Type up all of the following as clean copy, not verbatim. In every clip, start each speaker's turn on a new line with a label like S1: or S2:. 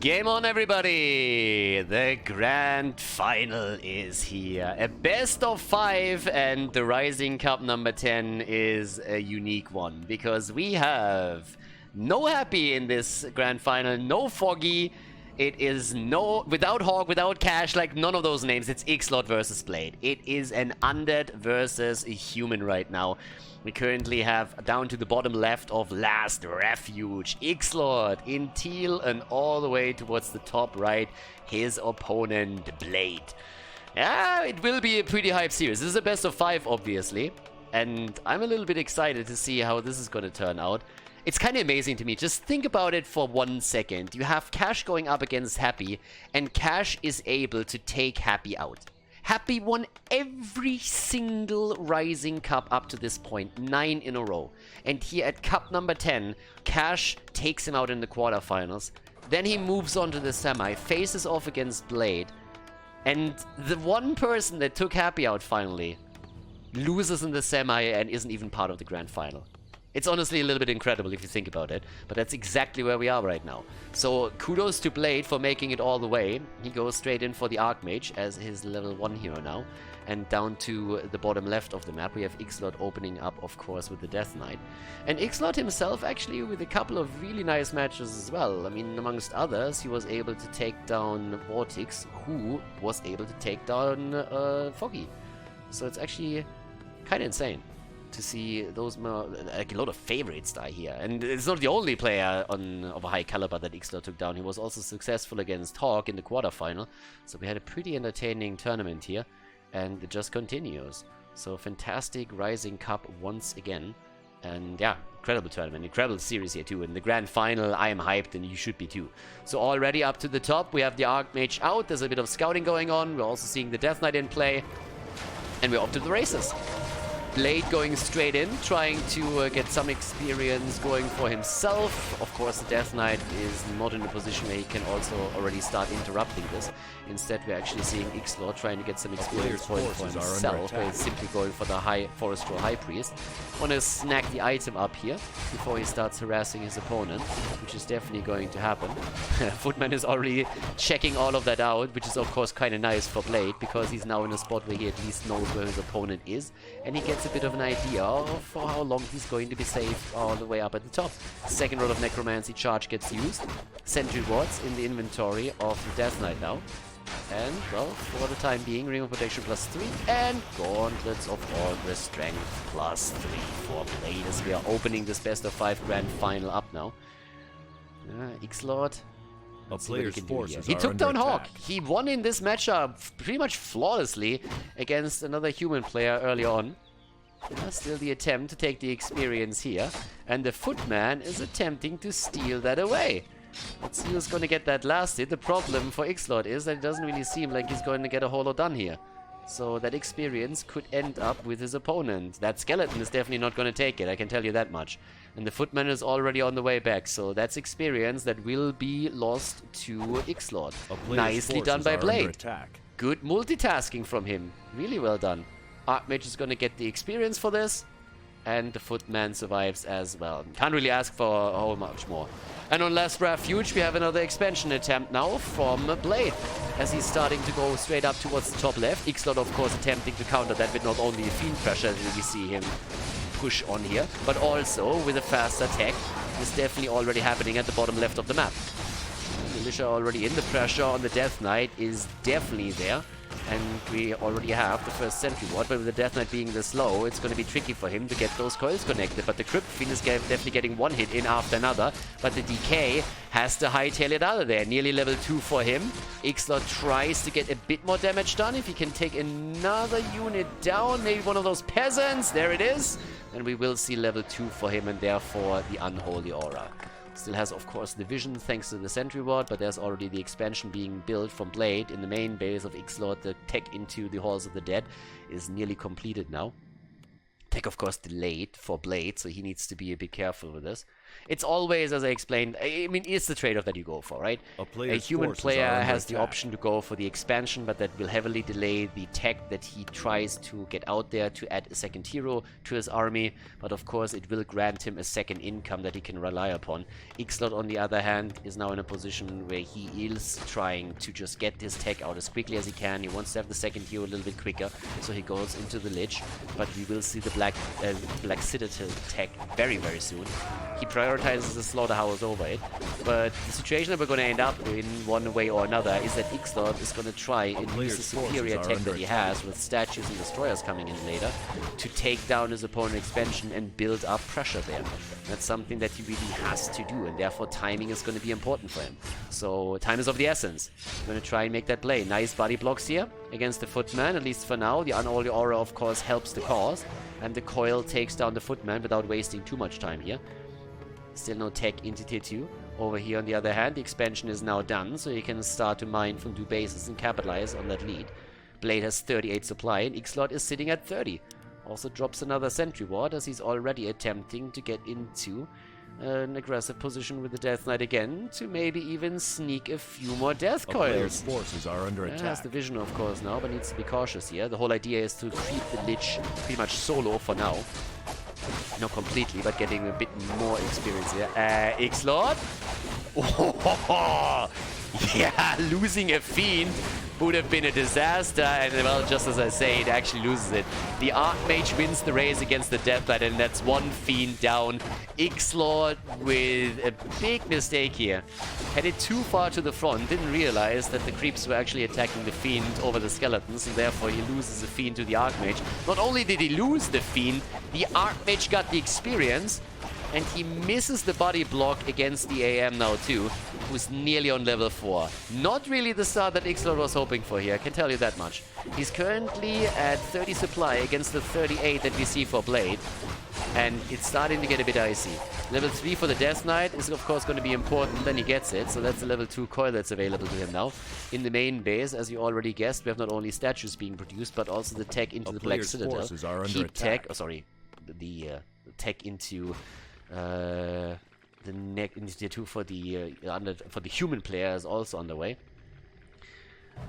S1: Game on, everybody! The grand final is here. A best of 5, and the Ryzing Cup number 10 is a unique one because we have no Happy in this grand final, no Foggy. It is without Hawk, without Cash, like none of those names. It's Xlord versus Blade. It is an Undead versus a human right now. We currently have, down to the bottom left of Last Refuge, Xlord in teal, and all the way towards the top right, his opponent, Blade. Yeah, it will be a pretty hype series. This is a best of 5, obviously. And I'm a little bit excited to see how this is going to turn out. It's kind of amazing to me. Just think about it for 1 second. You have Cash going up against Happy, and Cash is able to take Happy out. Happy won every single Ryzing Cup up to this point, 9 in a row. And here at Cup number 10, Cash takes him out in the quarterfinals. Then he moves on to the semi, faces off against Blade. And the one person that took Happy out finally loses in the semi and isn't even part of the grand final. It's honestly a little bit incredible if you think about it, but that's exactly where we are right now. So kudos to Blade for making it all the way. He goes straight in for the Archmage as his level 1 hero now. And down to the bottom left of the map, we have Xlord opening up, of course, with the Death Knight. And Xlord himself, actually, with a couple of really nice matches as well. I mean, amongst others, he was able to take down Vortex, who was able to take down Foggy. So it's actually kind of insane to see those like a lot of favorites die here. And it's not the only player of a high caliber that Xlord took down. He was also successful against Hawk in the quarterfinal. So we had a pretty entertaining tournament here. And it just continues. So fantastic Ryzing Cup once again. And yeah, incredible tournament, incredible series here too. In the grand final, I am hyped and you should be too. So already up to the top, we have the Archmage out. There's a bit of scouting going on. We're also seeing the Death Knight in play. And we're off to the races. Blade going straight in, trying to get some experience going for himself. Of course, the Death Knight is not in a position where he can also already start interrupting this. Instead, we're actually seeing Xlord trying to get some experience for himself. Where he's simply going for the Forest Troll High Priest. Want to snag the item up here before he starts harassing his opponent, which is definitely going to happen. Footman is already checking all of that out, which is of course kind of nice for Blade, because he's now in a spot where he at least knows where his opponent is, and he gets a bit of an idea of for how long he's going to be safe all the way up at the top. Second roll of Necromancy charge gets used. Sentry wards in the inventory of the Death Knight now. And, well, for the time being, Ring of Protection +3 and Gauntlets of August Strength +3 for Blade as we are opening this best of 5 grand final up now. Xlord. Let's see what he can do here. He took down Hawk. He won in this matchup pretty much flawlessly against another human player early on. Yeah, still the attempt to take the experience here. And the Footman is attempting to steal that away. Let's see who's going to get that last hit. The problem for Xlord is that it doesn't really seem like he's going to get a whole lot done here. So that experience could end up with his opponent. That skeleton is definitely not going to take it, I can tell you that much. And the Footman is already on the way back, so that's experience that will be lost to Xlord. Nicely done by Blade. Good multitasking from him. Really well done. Archmage is going to get the experience for this. And the Footman survives as well. Can't really ask for a whole much more. And on Last Refuge, we have another expansion attempt now from Blade, as he's starting to go straight up towards the top left. Xlord, of course, attempting to counter that with not only a Fiend Pressure that we see him push on here, but also with a fast attack. This is definitely already happening at the bottom left of the map. Militia already in. The pressure on the Death Knight is definitely there. And we already have the first Sentry Ward, but with the Death Knight being this low, it's going to be tricky for him to get those coils connected. But the Crypt Fiend is definitely getting one hit in after another, but the DK has to hightail it out of there. Nearly level 2 for him. Xlord tries to get a bit more damage done. If he can take another unit down, maybe one of those peasants, there it is. And we will see level 2 for him, and therefore the Unholy Aura. Still has, of course, the vision thanks to the Sentry Ward, but there's already the expansion being built from Blade in the main base of Xlord. The tech into the Halls of the Dead is nearly completed now. Tech, of course, delayed for Blade, so he needs to be a bit careful with this. It's always, as I explained, I mean, it's the trade-off that you go for, right? A human player has the option to go for the expansion, but that will heavily delay the tech that he tries to get out there to add a second hero to his army. But of course, it will grant him a second income that he can rely upon. Xlord, on the other hand, is now in a position where he is trying to just get his tech out as quickly as he can. He wants to have the second hero a little bit quicker, so he goes into the Lich. But we will see the Black Citadel tech very, very soon. He prioritizes the Slaughterhouse over it. But the situation that we're going to end up in one way or another is that Xlord is going to try and use the superior tech that he has with statues and destroyers coming in later to take down his opponent's expansion and build up pressure there. That's something that he really has to do, and therefore timing is going to be important for him. So time is of the essence. I'm going to try and make that play. Nice body blocks here against the Footman, at least for now. The Unholy Aura, of course, helps the cause, and the Coil takes down the Footman without wasting too much time here. Still no tech into tier 2. Over here, on the other hand, the expansion is now done, so you can start to mine from 2 bases and capitalize on that lead. Blade has 38 supply, and Xlord is sitting at 30. Also drops another sentry ward, as he's already attempting to get into an aggressive position with the Death Knight again, to maybe even sneak a few more Death Coils.
S2: Forces are under attack.
S1: Has the vision, of course, now, but needs to be cautious here. The whole idea is to keep the Lich pretty much solo for now. Not completely, but getting a bit more experience here. Xlord? Oh, yeah, losing a Fiend would have been a disaster, and well, just as I say, it actually loses it. The Archmage wins the race against the Death Knight, and that's 1 Fiend down. Xlord with a big mistake here. Headed too far to the front, didn't realize that the creeps were actually attacking the Fiend over the skeletons, and therefore he loses the Fiend to the Archmage. Not only did he lose the Fiend, the Archmage got the experience, and he misses the body block against the AM now too, who's nearly on level 4. Not really the start that Xlord was hoping for here, I can tell you that much. He's currently at 30 supply against the 38 that we see for Blade, and it's starting to get a bit icy. Level 3 for the Death Knight is of course going to be important, then he gets it, so that's the level 2 coil that's available to him now. In the main base, as you already guessed, we have not only statues being produced, but also the tech into the Black Citadel. Keep tech, the tech into the neck into tier 2 for the human player is also on the way.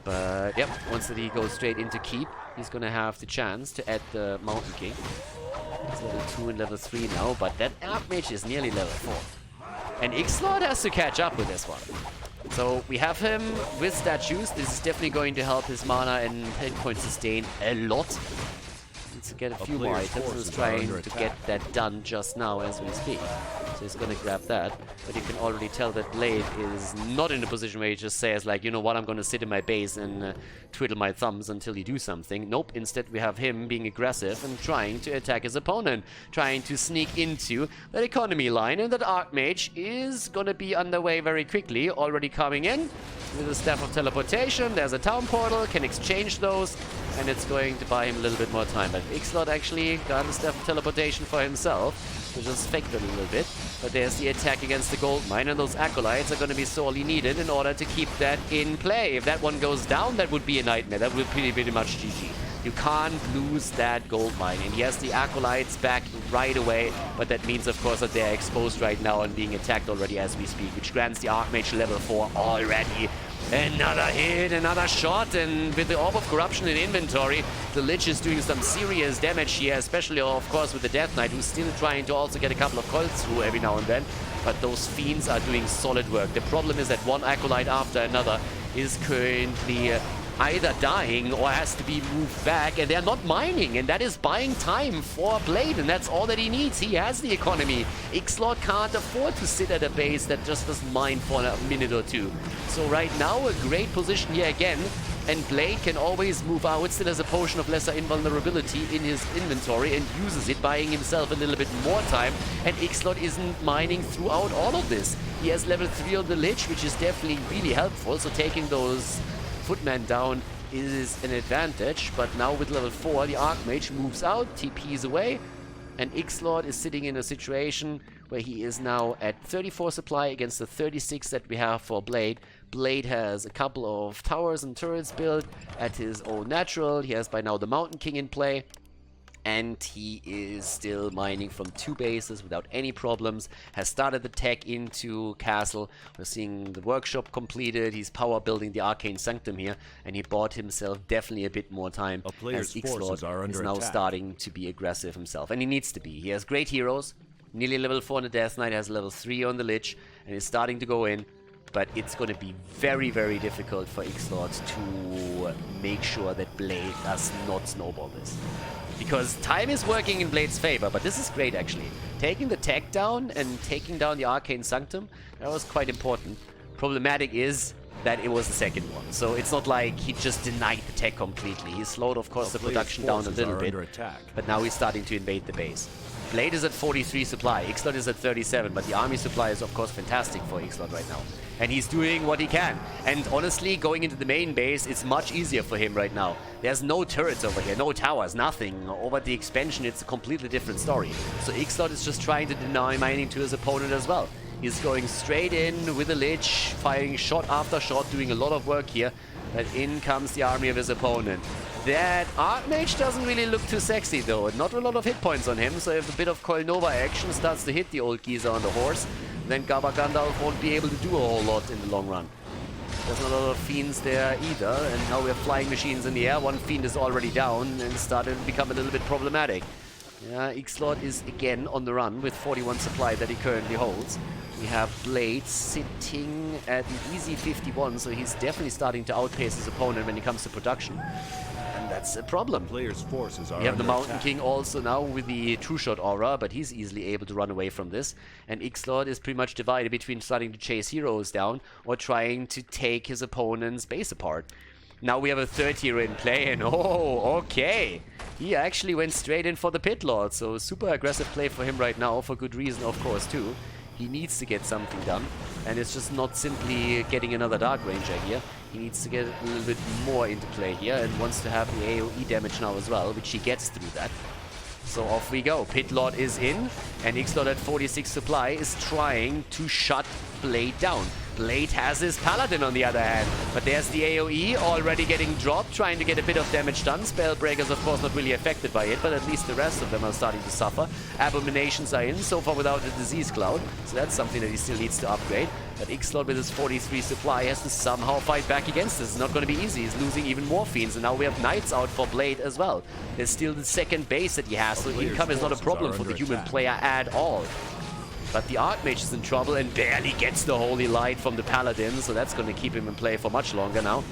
S1: But yep, once that he goes straight into keep, he's gonna have the chance to add the Mountain King. He's level 2 and level 3 now, but that Archmage is nearly level 4. And Xlord has to catch up with this one. So we have him with statues. This is definitely going to help his mana and hit point sustain a lot. To get a few more items, and is trying to get that done just now as we speak. So he's gonna grab that, but you can already tell that Blade is not in a position where he just says like, you know what, I'm gonna sit in my base and twiddle my thumbs until you do something. Nope, instead we have him being aggressive and trying to attack his opponent, trying to sneak into that economy line, and that Archmage is gonna be underway very quickly, already coming in with a Staff of Teleportation. There's a town portal, can exchange those, and it's going to buy him a little bit more time. But Xlord actually got a Staff of Teleportation for himself, so just faked it a little bit. But there's the attack against the gold mine, and those acolytes are going to be sorely needed in order to keep that in play. If that one goes down, that would be a nightmare. That would be pretty much GG. You can't lose that gold mine. And yes, the acolytes back right away, but that means, of course, that they're exposed right now and being attacked already as we speak, which grants the Archmage level 4 already. Another hit, another shot, and with the Orb of Corruption in inventory, the Lich is doing some serious damage here, especially, of course, with the Death Knight, who's still trying to also get a couple of coils through every now and then. But those Fiends are doing solid work. The problem is that one acolyte after another is currently either dying or has to be moved back, and they're not mining, and that is buying time for Blade, and that's all that he needs. He has the economy. Xlord can't afford to sit at a base that just doesn't mine for a minute or two. So right now, a great position here again, and Blade can always move out, still has a potion of lesser invulnerability in his inventory and uses it, buying himself a little bit more time, and Xlord isn't mining throughout all of this. He has level 3 on the Lich, which is definitely really helpful, so taking those Footman down is an advantage, but now with level 4, the Archmage moves out, TPs away, and Xlord is sitting in a situation where he is now at 34 supply against the 36 that we have for Blade. Blade has a couple of towers and turrets built at his own natural. He has by now the Mountain King in play, and he is still mining from 2 bases without any problems. Has started the tech into Castle. We're seeing the workshop completed. He's power building the Arcane Sanctum here, and he bought himself definitely a bit more time as Xlord is now starting to be aggressive himself, and he needs to be. He has great heroes, nearly level 4 on the Death Knight, has level 3 on the Lich, and is starting to go in. But it's going to be very, very difficult for Xlord to make sure that Blade does not snowball this. Because time is working in Blade's favor, but this is great actually. Taking the tech down and taking down the Arcane Sanctum, that was quite important. Problematic is that it was the second one. So it's not like he just denied the tech completely. He slowed, of course, the production down a little bit. But now he's starting to invade the base. Blade is at 43 supply, Xlord is at 37, but the army supply is of course fantastic for Xlord right now. And he's doing what he can. And honestly, going into the main base, it's much easier for him right now. There's no turrets over here, no towers, nothing. Over the expansion, it's a completely different story. So Xlord is just trying to deny mining to his opponent as well. He's going straight in with a Lich, firing shot after shot, doing a lot of work here. But in comes the army of his opponent. That Archmage doesn't really look too sexy though. Not a lot of hit points on him, so if a bit of Coil Nova action starts to hit the old geezer on the horse, then Gaba Gandalf won't be able to do a whole lot in the long run. There's not a lot of fiends there either, and now we have flying machines in the air. One fiend is already down and started to become a little bit problematic. Yeah, Xlord is again on the run with 41 supply that he currently holds. We have Blade sitting at an easy 51, so he's definitely starting to outpace his opponent when it comes to production. And that's a problem.
S2: Players' forces are
S1: we have the Mountain
S2: attack.
S1: King also now with the True Shot aura, but he's easily able to run away from this. And Xlord is pretty much divided between starting to chase heroes down or trying to take his opponent's base apart. Now we have a third hero in play, and oh, okay. He actually went straight in for the Pit Lord, so super aggressive play for him right now, for good reason of course too. He needs to get something done, and it's just not simply getting another Dark Ranger here. He needs to get a little bit more into play here, and wants to have the AoE damage now as well, which he gets through that. So off we go. Pit Lord is in, and Xlord at 46 supply is trying to shut Blade down. Blade has his Paladin on the other hand, but there's the AoE already getting dropped, trying to get a bit of damage done. Spellbreaker's of course not really affected by it, but at least the rest of them are starting to suffer. Abominations are in, so far without a Disease Cloud, so that's something that he still needs to upgrade. But Xlord with his 43 supply has to somehow fight back against this. It's not going to be easy. He's losing even more fiends, and now we have Knights out for Blade as well. There's still the second base that he has, so income is not a problem for the human player at all. But the Archmage is in trouble and barely gets the Holy Light from the Paladin, so that's going to keep him in play for much longer now.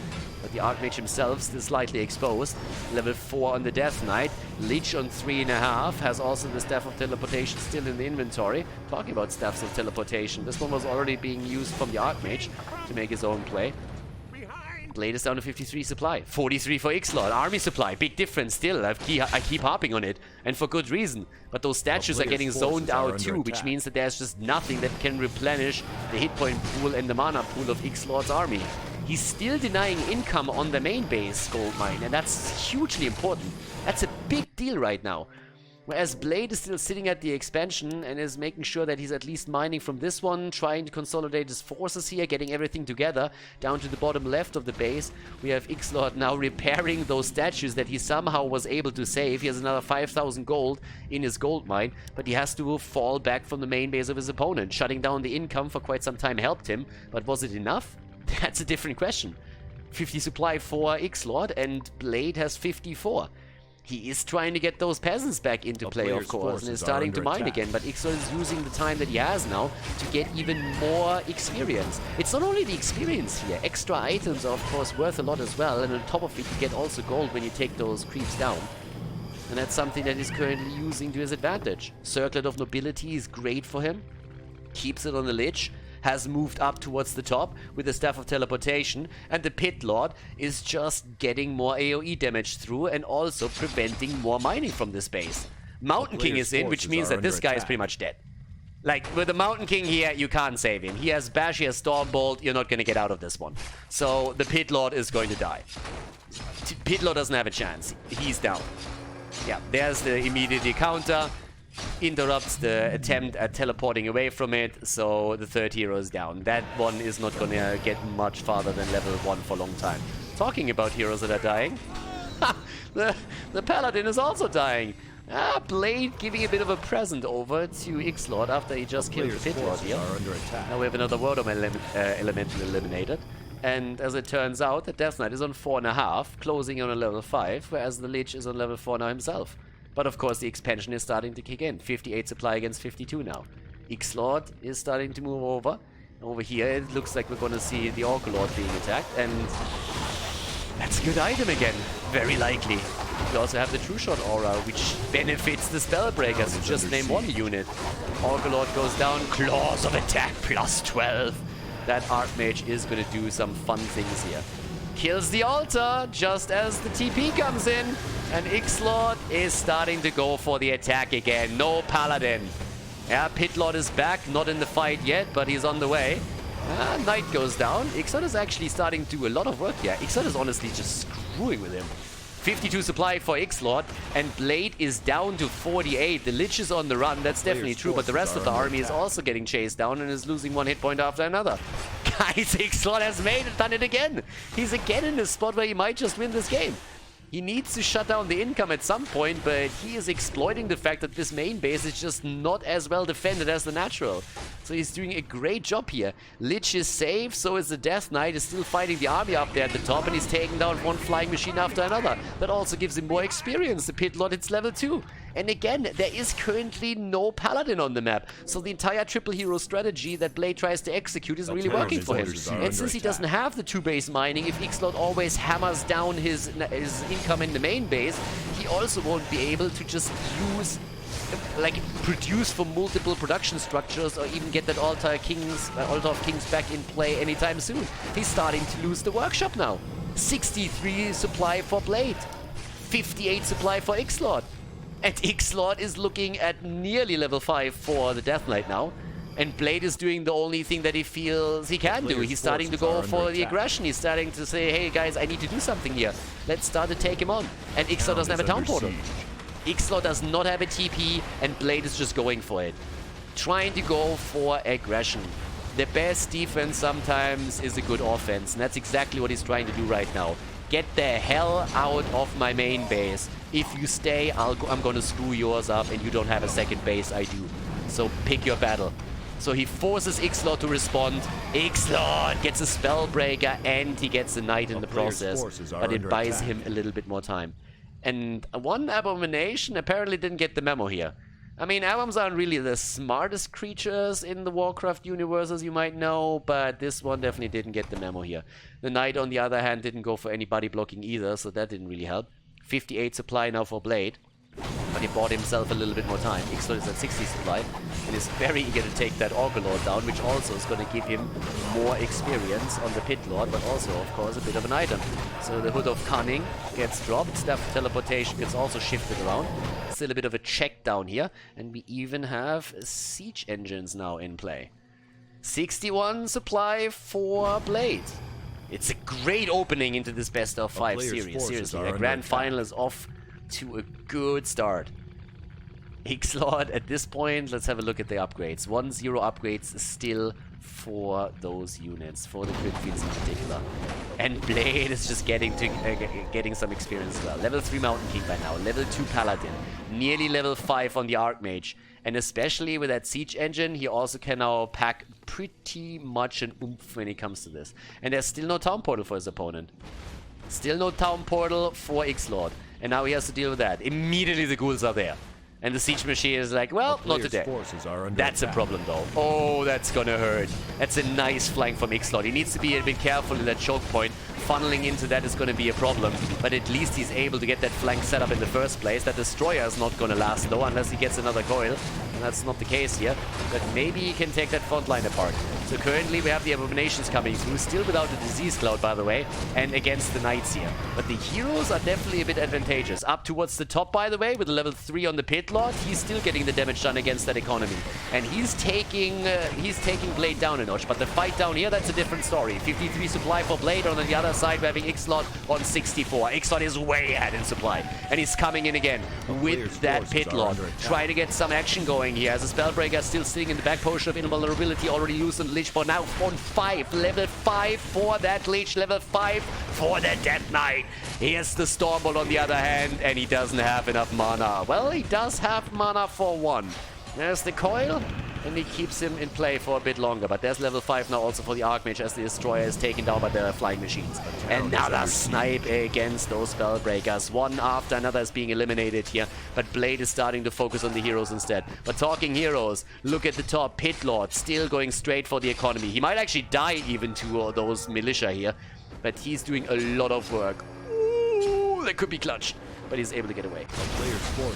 S1: But the Archmage himself still slightly exposed. Level 4 on the Death Knight. Lich on 3.5. Has also the Staff of Teleportation still in the inventory. Talking about Staffs of Teleportation, this one was already being used from the Archmage to make his own play. Blade is down to 53 supply. 43 for Xlord. Army supply. Big difference still. I keep harping on it. And for good reason. But those statues are getting zoned out too, which means that there's just nothing that can replenish the hit point pool and the mana pool of Xlord's army. He's still denying income on the main base gold mine, and that's hugely important. That's a big deal right now. Whereas Blade is still sitting at the expansion and is making sure that he's at least mining from this one, trying to consolidate his forces here, getting everything together. Down to the bottom left of the base, we have Xlord now repairing those statues that he somehow was able to save. He has another 5,000 gold in his gold mine, but he has to fall back from the main base of his opponent. Shutting down the income for quite some time helped him, but was it enough? That's a different question. 50 supply for Xlord, and Blade has 54. He is trying to get those peasants back into play, of course, and is starting to mine again, but Xlord is using the time that he has now to get even more experience. It's not only the experience here, extra items are of course worth a lot as well, and on top of it you get also gold when you take those creeps down. And that's something that he's currently using to his advantage. Circlet of Nobility is great for him. Keeps it on the Lich. Has moved up towards the top with the Staff of Teleportation, and the Pit Lord is just getting more AoE damage through and also preventing more mining from this base. Mountain King is in, which means that this guy is pretty much dead. Like, with the Mountain King here, you can't save him. He has Bash, he has Stormbolt, you're not going to get out of this one. So, the Pit Lord is going to die. Pit Lord doesn't have a chance. He's down. Yeah, there's the immediate counter. Interrupts the attempt at teleporting away from it, so the third hero is down. That one is not gonna get much farther than level 1 for a long time. Talking about heroes that are dying, the Paladin is also dying. Blade giving a bit of a present over to Xlord after he just killed the Pit Lord here. Now we have another Wordom Elemental eliminated. And as it turns out, the Death Knight is on 4.5, closing on a level 5, whereas the Lich is on level 4 now himself. But of course the expansion is starting to kick in. 58 supply against 52 now. Xlord is starting to move over. Over here it looks like we're gonna see the Orc Lord being attacked, and that's a good item again, very likely. We also have the True Shot Aura, which benefits the Spellbreakers, to just name one unit. Orc Lord goes down, Claws of Attack plus 12. That Archmage is going to do some fun things here. Kills the altar just as the TP comes in. And Xlord is starting to go for the attack again. No Paladin. Yeah, Pit Lord is back. Not in the fight yet, but he's on the way. Knight goes down. Xlord is actually starting to do a lot of work here. Xlord is honestly just screwing with him. 52 supply for Xlord, and Blade is down to 48. The Lich is on the run, that's definitely true, but the rest of the army is also getting chased down and is losing one hit point after another. Guys, Xlord has done it again. He's again in a spot where he might just win this game. He needs to shut down the income at some point, but he is exploiting the fact that this main base is just not as well defended as the natural. So he's doing a great job here. Lich is safe, so is the Death Knight. Is still fighting the army up there at the top, and he's taking down one flying machine after another. That also gives him more experience. The Pit Lord hits level 2. And again, there is currently no Paladin on the map. So the entire triple hero strategy that Blade tries to execute isn't really working for him. And since he doesn't have the 2-base mining, if Xlord always hammers down his income in the main base, he also won't be able to just use, like, produce from multiple production structures or even get that Altar of Kings back in play anytime soon. He's starting to lose the workshop now. 63 supply for Blade. 58 supply for Xlord. And Xlord is looking at nearly level 5 for the Death Knight now. And Blade is doing the only thing that he feels he can do. He's starting to go for the aggression. He's starting to say, hey guys, I need to do something here. Let's start to take him on. And Xlord doesn't have a town portal. Xlord does not have a TP, and Blade is just going for it. Trying to go for aggression. The best defense sometimes is a good offense, and that's exactly what he's trying to do right now. Get the hell out of my main base. If you stay, I'm gonna screw yours up, and you don't have a second base, I do. So pick your battle. So he forces Xlord to respond. Xlord gets a Spellbreaker, and he gets a Knight in the process. But it buys him a little bit more time. And one Abomination apparently didn't get the memo here. I mean, Aboms aren't really the smartest creatures in the WarCraft universe, as you might know, but this one definitely didn't get the memo here. The Knight, on the other hand, didn't go for any body blocking either, so that didn't really help. 58 supply now for Blade, but he bought himself a little bit more time. Xlord is at 60 supply, and is very eager to take that Orc Lord down, which also is going to give him more experience on the Pit Lord, but also, of course, a bit of an item. So the Hood of Cunning gets dropped, Staff of Teleportation gets also shifted around. Still a bit of a check down here, and we even have Siege Engines now in play. 61 supply for Blade. It's a great opening into this best of 5 series, seriously. The grand final is off to a good start. Xlord, at this point, let's have a look at the upgrades. 1-0 upgrades still for those units, for the Crit Fields in particular. And Blade is just getting some experience as well. Level 3 Mountain King by now, level 2 Paladin, nearly level 5 on the Archmage. And especially with that Siege Engine, he also can now pack pretty much an oomph when it comes to this. And there's still no Town Portal for his opponent. Still no Town Portal for Xlord. And now he has to deal with that. Immediately the ghouls are there. And the Siege Machine is like, well, not today. That's a problem though. Oh, that's gonna hurt. That's a nice flank from Xlord. He needs to be a bit careful in that choke point. Funneling into that is gonna be a problem. But at least he's able to get that flank set up in the first place. That Destroyer is not gonna last though, unless he gets another coil. And that's not the case here. But maybe he can take that front line apart. So currently we have the Abominations coming through, still without the Disease Cloud, by the way, and against the Knights here. But the heroes are definitely a bit advantageous. Up towards the top, by the way, with a level 3 on the Pit Lord, he's still getting the damage done against that economy. And he's taking Blade down a notch. But the fight down here, that's a different story. 53 supply for Blade. On the other side, we're having Xlord on 64. Xlord is way ahead in supply. And he's coming in again with that Pit Lord. Try to get some action going. going here as a Spellbreaker still sitting in the back. Potion of Invulnerability already used on the Lich, but now on 5. Level 5 for that Lich. Level 5 for the Death Knight. Here's the Stormbolt on the other hand, and he doesn't have enough mana. Well, he does have mana for 1. There's the Coil, and he keeps him in play for a bit longer. But there's level 5 now also for the Archmage as the Destroyer is taken down by the Flying Machines. Another snipe against those Spellbreakers. One after another is being eliminated here. But Blade is starting to focus on the heroes instead. But talking heroes, look at the top. Pit Lord still going straight for the economy. He might actually die even to those militia here. But he's doing a lot of work. Ooh, that could be clutched. But he's able to get away.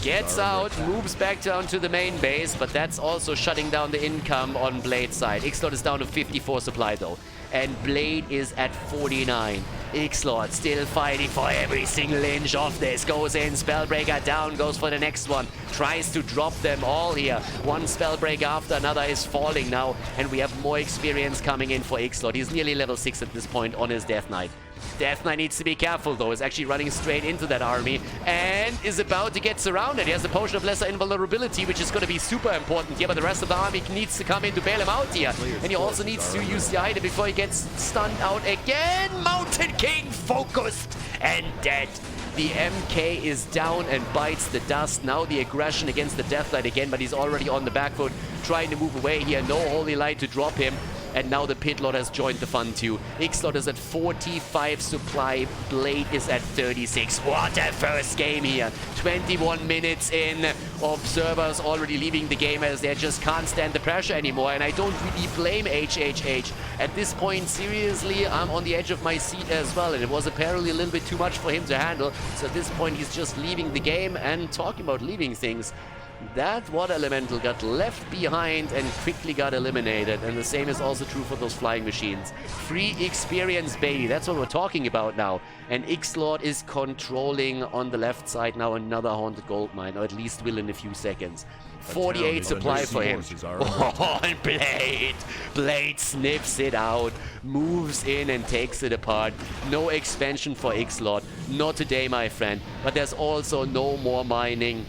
S1: Gets out, moves back down to the main base, but that's also shutting down the income on Blade's side. Xlord is down to 54 supply though, and Blade is at 49. Xlord still fighting for every single inch of this. Goes in, Spellbreaker down, goes for the next one. Tries to drop them all here. One Spellbreaker after another is falling now, and we have more experience coming in for Xlord. He's nearly level 6 at this point on his Death Knight. Death Knight needs to be careful though. He's actually running straight into that army and is about to get surrounded. He has the Potion of Lesser Invulnerability, which is going to be super important here, but the rest of the army needs to come in to bail him out here. And he also needs to use the item before he gets stunned out again. Mountain King focused and dead. The MK is down and bites the dust. Now the aggression against the Death Knight again, but he's already on the back foot, trying to move away here. No Holy Light to drop him. And now the Pit Lord has joined the fun too. Xlord is at 45 supply. Blade is at 36. What a first game here. 21 minutes in. Observers already leaving the game as they just can't stand the pressure anymore. And I don't really blame HHH. At this point, seriously, I'm on the edge of my seat as well. And it was apparently a little bit too much for him to handle. So at this point, he's just leaving the game. And talking about leaving things, that Water Elemental got left behind and quickly got eliminated. And the same is also true for those Flying Machines. Free experience, baby. That's what we're talking about now. And Xlord is controlling on the left side now another Haunted Goldmine, or at least will in a few seconds. 48 supply for him. Oh, and Blade sniffs it out, moves in and takes it apart. No expansion for Xlord. Not today, my friend. But there's also no more mining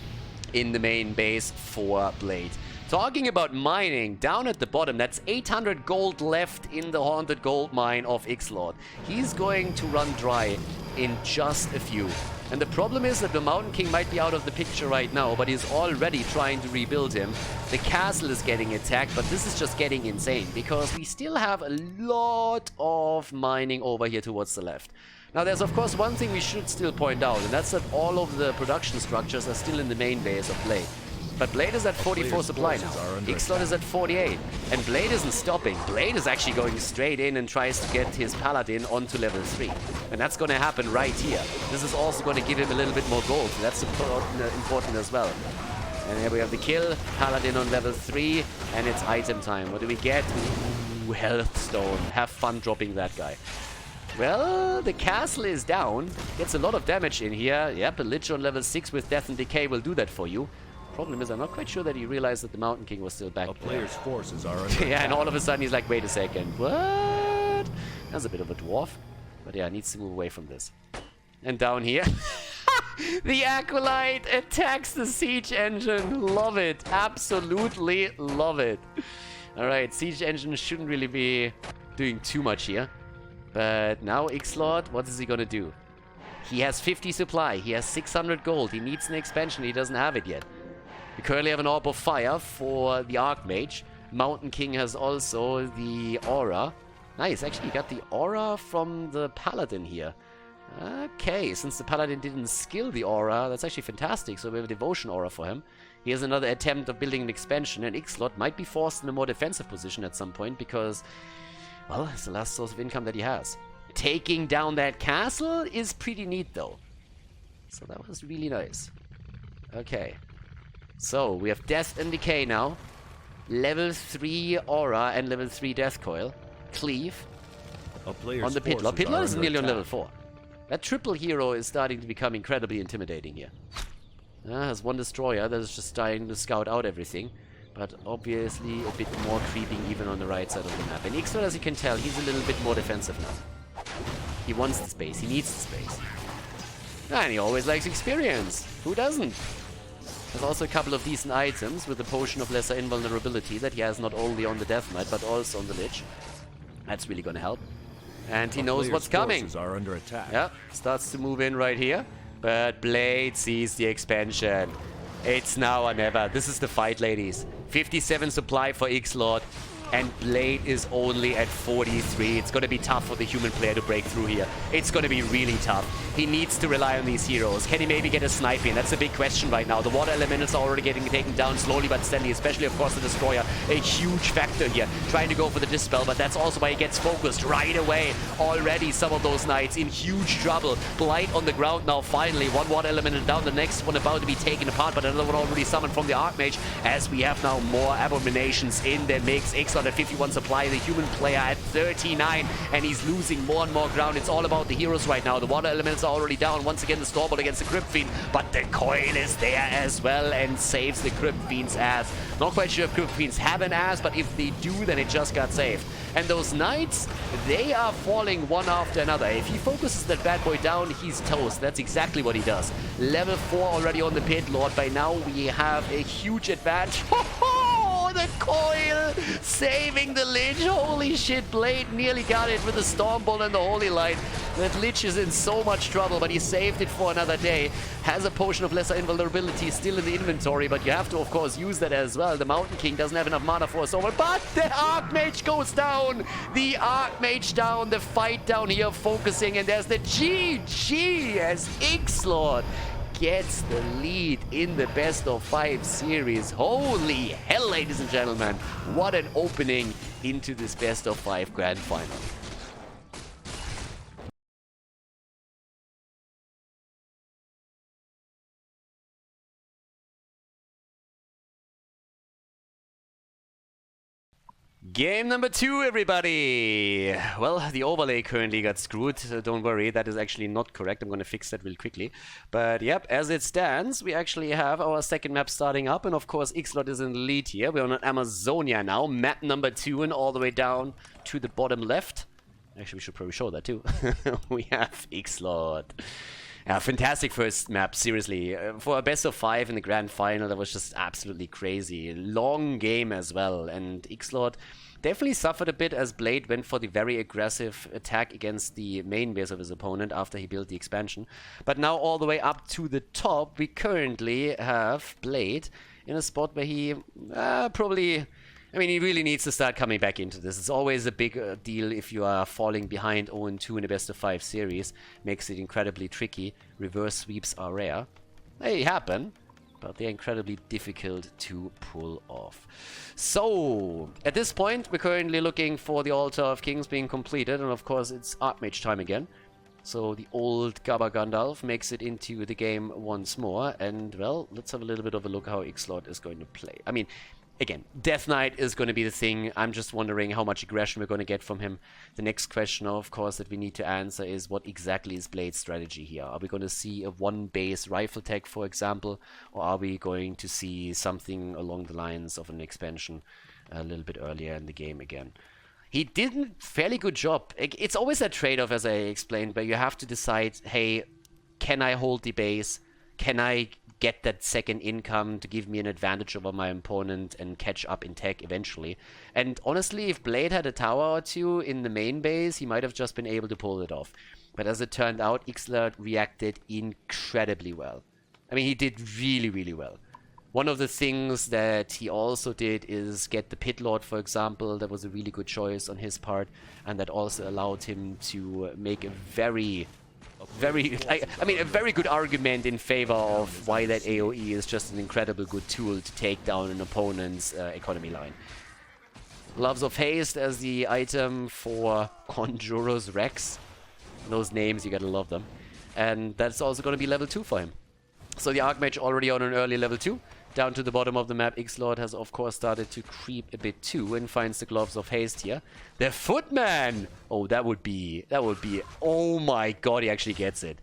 S1: in the main base for Blade. Talking about mining, down at the bottom, that's 800 gold left in the Haunted Gold Mine of Xlord. He's going to run dry in just a few. And the problem is that the Mountain King might be out of the picture right now, but he's already trying to rebuild him. The castle is getting attacked, but this is just getting insane, because we still have a lot of mining over here towards the left. Now, there's of course one thing we should still point out, and that's that all of the production structures are still in the main base of Blade. But Blade is at 44 supply now. Xlord is at 48. And Blade isn't stopping. Blade is actually going straight in and tries to get his Paladin onto level 3. And that's going to happen right here. This is also going to give him a little bit more gold. So that's important as well. And here we have the kill. Paladin on level 3. And it's item time. What do we get? Ooh, Health Stone. Have fun dropping that guy. Well, the castle is down. Gets a lot of damage in here. Yep, a Lich on level 6 with Death and Decay will do that for you. Problem is, I'm not quite sure that he realized that the Mountain King was still back. A player's forces are under yeah, and all of a sudden he's like, wait a second, what? That's a bit of a dwarf. But yeah, needs to move away from this. And down here, the Acolyte attacks the Siege Engine. Love it. Absolutely love it. Alright, Siege Engine shouldn't really be doing too much here. But now Xlord, what is he gonna do? He has 50 supply. He has 600 gold. He needs an expansion. He doesn't have it yet. We currently have an Orb of Fire for the Archmage. Mountain King has also the Aura. Nice, actually he got the Aura from the Paladin here. Okay, since the Paladin didn't skill the Aura, that's actually fantastic. So we have a Devotion Aura for him. He has another attempt of building an expansion, and Xlord might be forced in a more defensive position at some point because, well, it's the last source of income that he has. Taking down that castle is pretty neat though. So that was really nice. Okay. So, we have Death and Decay now. Level 3 Aura and level 3 Death Coil. Cleave. On the Pit Lord. Pit Lord is nearly on level 4. That triple hero is starting to become incredibly intimidating here. Has one destroyer that is just trying to scout out everything. But obviously a bit more creeping even on the right side of the map. And Xlord, as you can tell, he's a little bit more defensive now. He wants the space. He needs the space. And he always likes experience. Who doesn't? There's also a couple of decent items with the Potion of Lesser Invulnerability that he has not only on the Death Knight, but also on the Lich. That's really gonna help. And he knows what's coming.
S2: Are under attack.
S1: Yeah, starts to move in right here. But Blade sees the expansion. It's now or never. This is the fight, ladies. 57 supply for Xlord. And Blade is only at 43. It's going to be tough for the human player to break through here. It's going to be really tough. He needs to rely on these heroes. Can he maybe get a sniping? That's a big question right now. The water elementals are already getting taken down slowly but steadily, especially, of course, the Destroyer. A huge factor here. Trying to go for the Dispel, but that's also why he gets focused right away. Already some of those knights in huge trouble. Blight on the ground now, finally. One water elemental down, the next one about to be taken apart, but another one already summoned from the Archmage, as we have now more Abominations in the mix. Xlord at 51 supply, the human player at 39, and he's losing more and more ground. It's all about the heroes right now. The water elements are already down. Once again, the Stormbolt against the Crypt Fiend, but the coil is there as well and saves the Crypt Fiend's ass. Not quite sure if Crypt Fiends have an ass, but if they do, then it just got saved. And those knights, they are falling one after another. If he focuses that bad boy down, he's toast. That's exactly what he does. Level 4 already on the Pit Lord. By now, we have a huge advantage. The coil saving the Lich. Holy shit, Blade nearly got it with the Stormbolt and the Holy Light. That Lich is in so much trouble, but he saved it for another day. Has a Potion of Lesser Invulnerability still in the inventory, but you have to, of course, use that as well. The Mountain King doesn't have enough mana for us over, but the Archmage goes down. The Archmage down, the fight down here focusing, and there's the GG as Xlord gets the lead in the best of 5 series. Holy hell, ladies and gentlemen. What an opening into this best of 5 grand final. Game number 2, everybody! Well, the overlay currently got screwed. Don't worry, that is actually not correct. I'm going to fix that real quickly. But yep, as it stands, we actually have our second map starting up. And of course, Xlord is in the lead here. We're on Amazonia now. Map number 2 and all the way down to the bottom left. Actually, we should probably show that too. We have Xlord. Fantastic first map, seriously. For a best of 5 in the grand final, that was just absolutely crazy. Long game as well, and Xlord definitely suffered a bit as Blade went for the very aggressive attack against the main base of his opponent after he built the expansion. But now all the way up to the top, we currently have Blade in a spot where he probably... I mean, he really needs to start coming back into this. It's always a big deal if you are falling behind 0-2 in a best of 5 series. Makes it incredibly tricky. Reverse sweeps are rare. They happen, but they're incredibly difficult to pull off. So, at this point, we're currently looking for the Altar of Kings being completed. And of course, it's Archmage time again. So the old Gabba Gandalf makes it into the game once more. And, well, let's have a little bit of a look how Xlord is going to play. I mean... Again, Death Knight is going to be the thing. I'm just wondering how much aggression we're going to get from him. The next question, of course, that we need to answer is what exactly is Blade's strategy here? Are we going to see a one-base rifle tech, for example? Or are we going to see something along the lines of an expansion a little bit earlier in the game again? He did a fairly good job. It's always a trade-off, as I explained, where you have to decide, hey, can I hold the base? Can I get that second income to give me an advantage over my opponent and catch up in tech eventually? And honestly, if Blade had a tower or two in the main base, he might have just been able to pull it off. But as it turned out, Xlord reacted incredibly well. I mean, he did really, really well. One of the things that he also did is get the Pit Lord, for example. That was a really good choice on his part, and that also allowed him to make a very good argument in favor of why that AoE is just an incredible good tool to take down an opponent's economy line. Gloves of Haste as the item for Conjurer's Rex. Those names, you gotta love them. And that's also gonna be level 2 for him. So the Archmage already on an early level 2. Down to the bottom of the map, Xlord has of course started to creep a bit too and finds the Gloves of Haste here. The Footman! Oh, that would be, oh my god, he actually gets it.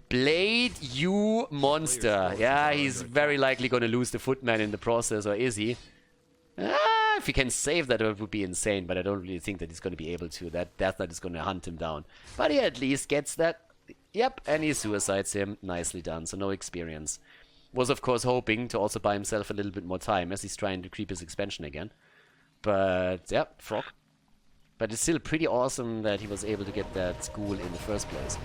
S1: Blade, you monster. Yeah, he's very likely going to lose the Footman in the process, or is he? If he can save that, it would be insane, but I don't really think that he's going to be able to. That Death Knight is going to hunt him down. But he at least gets that. Yep, and he suicides him. Nicely done, so no experience. Was, of course, hoping to also buy himself a little bit more time as he's trying to creep his expansion again. But, yeah, Frog. But it's still pretty awesome that he was able to get that school in the first place.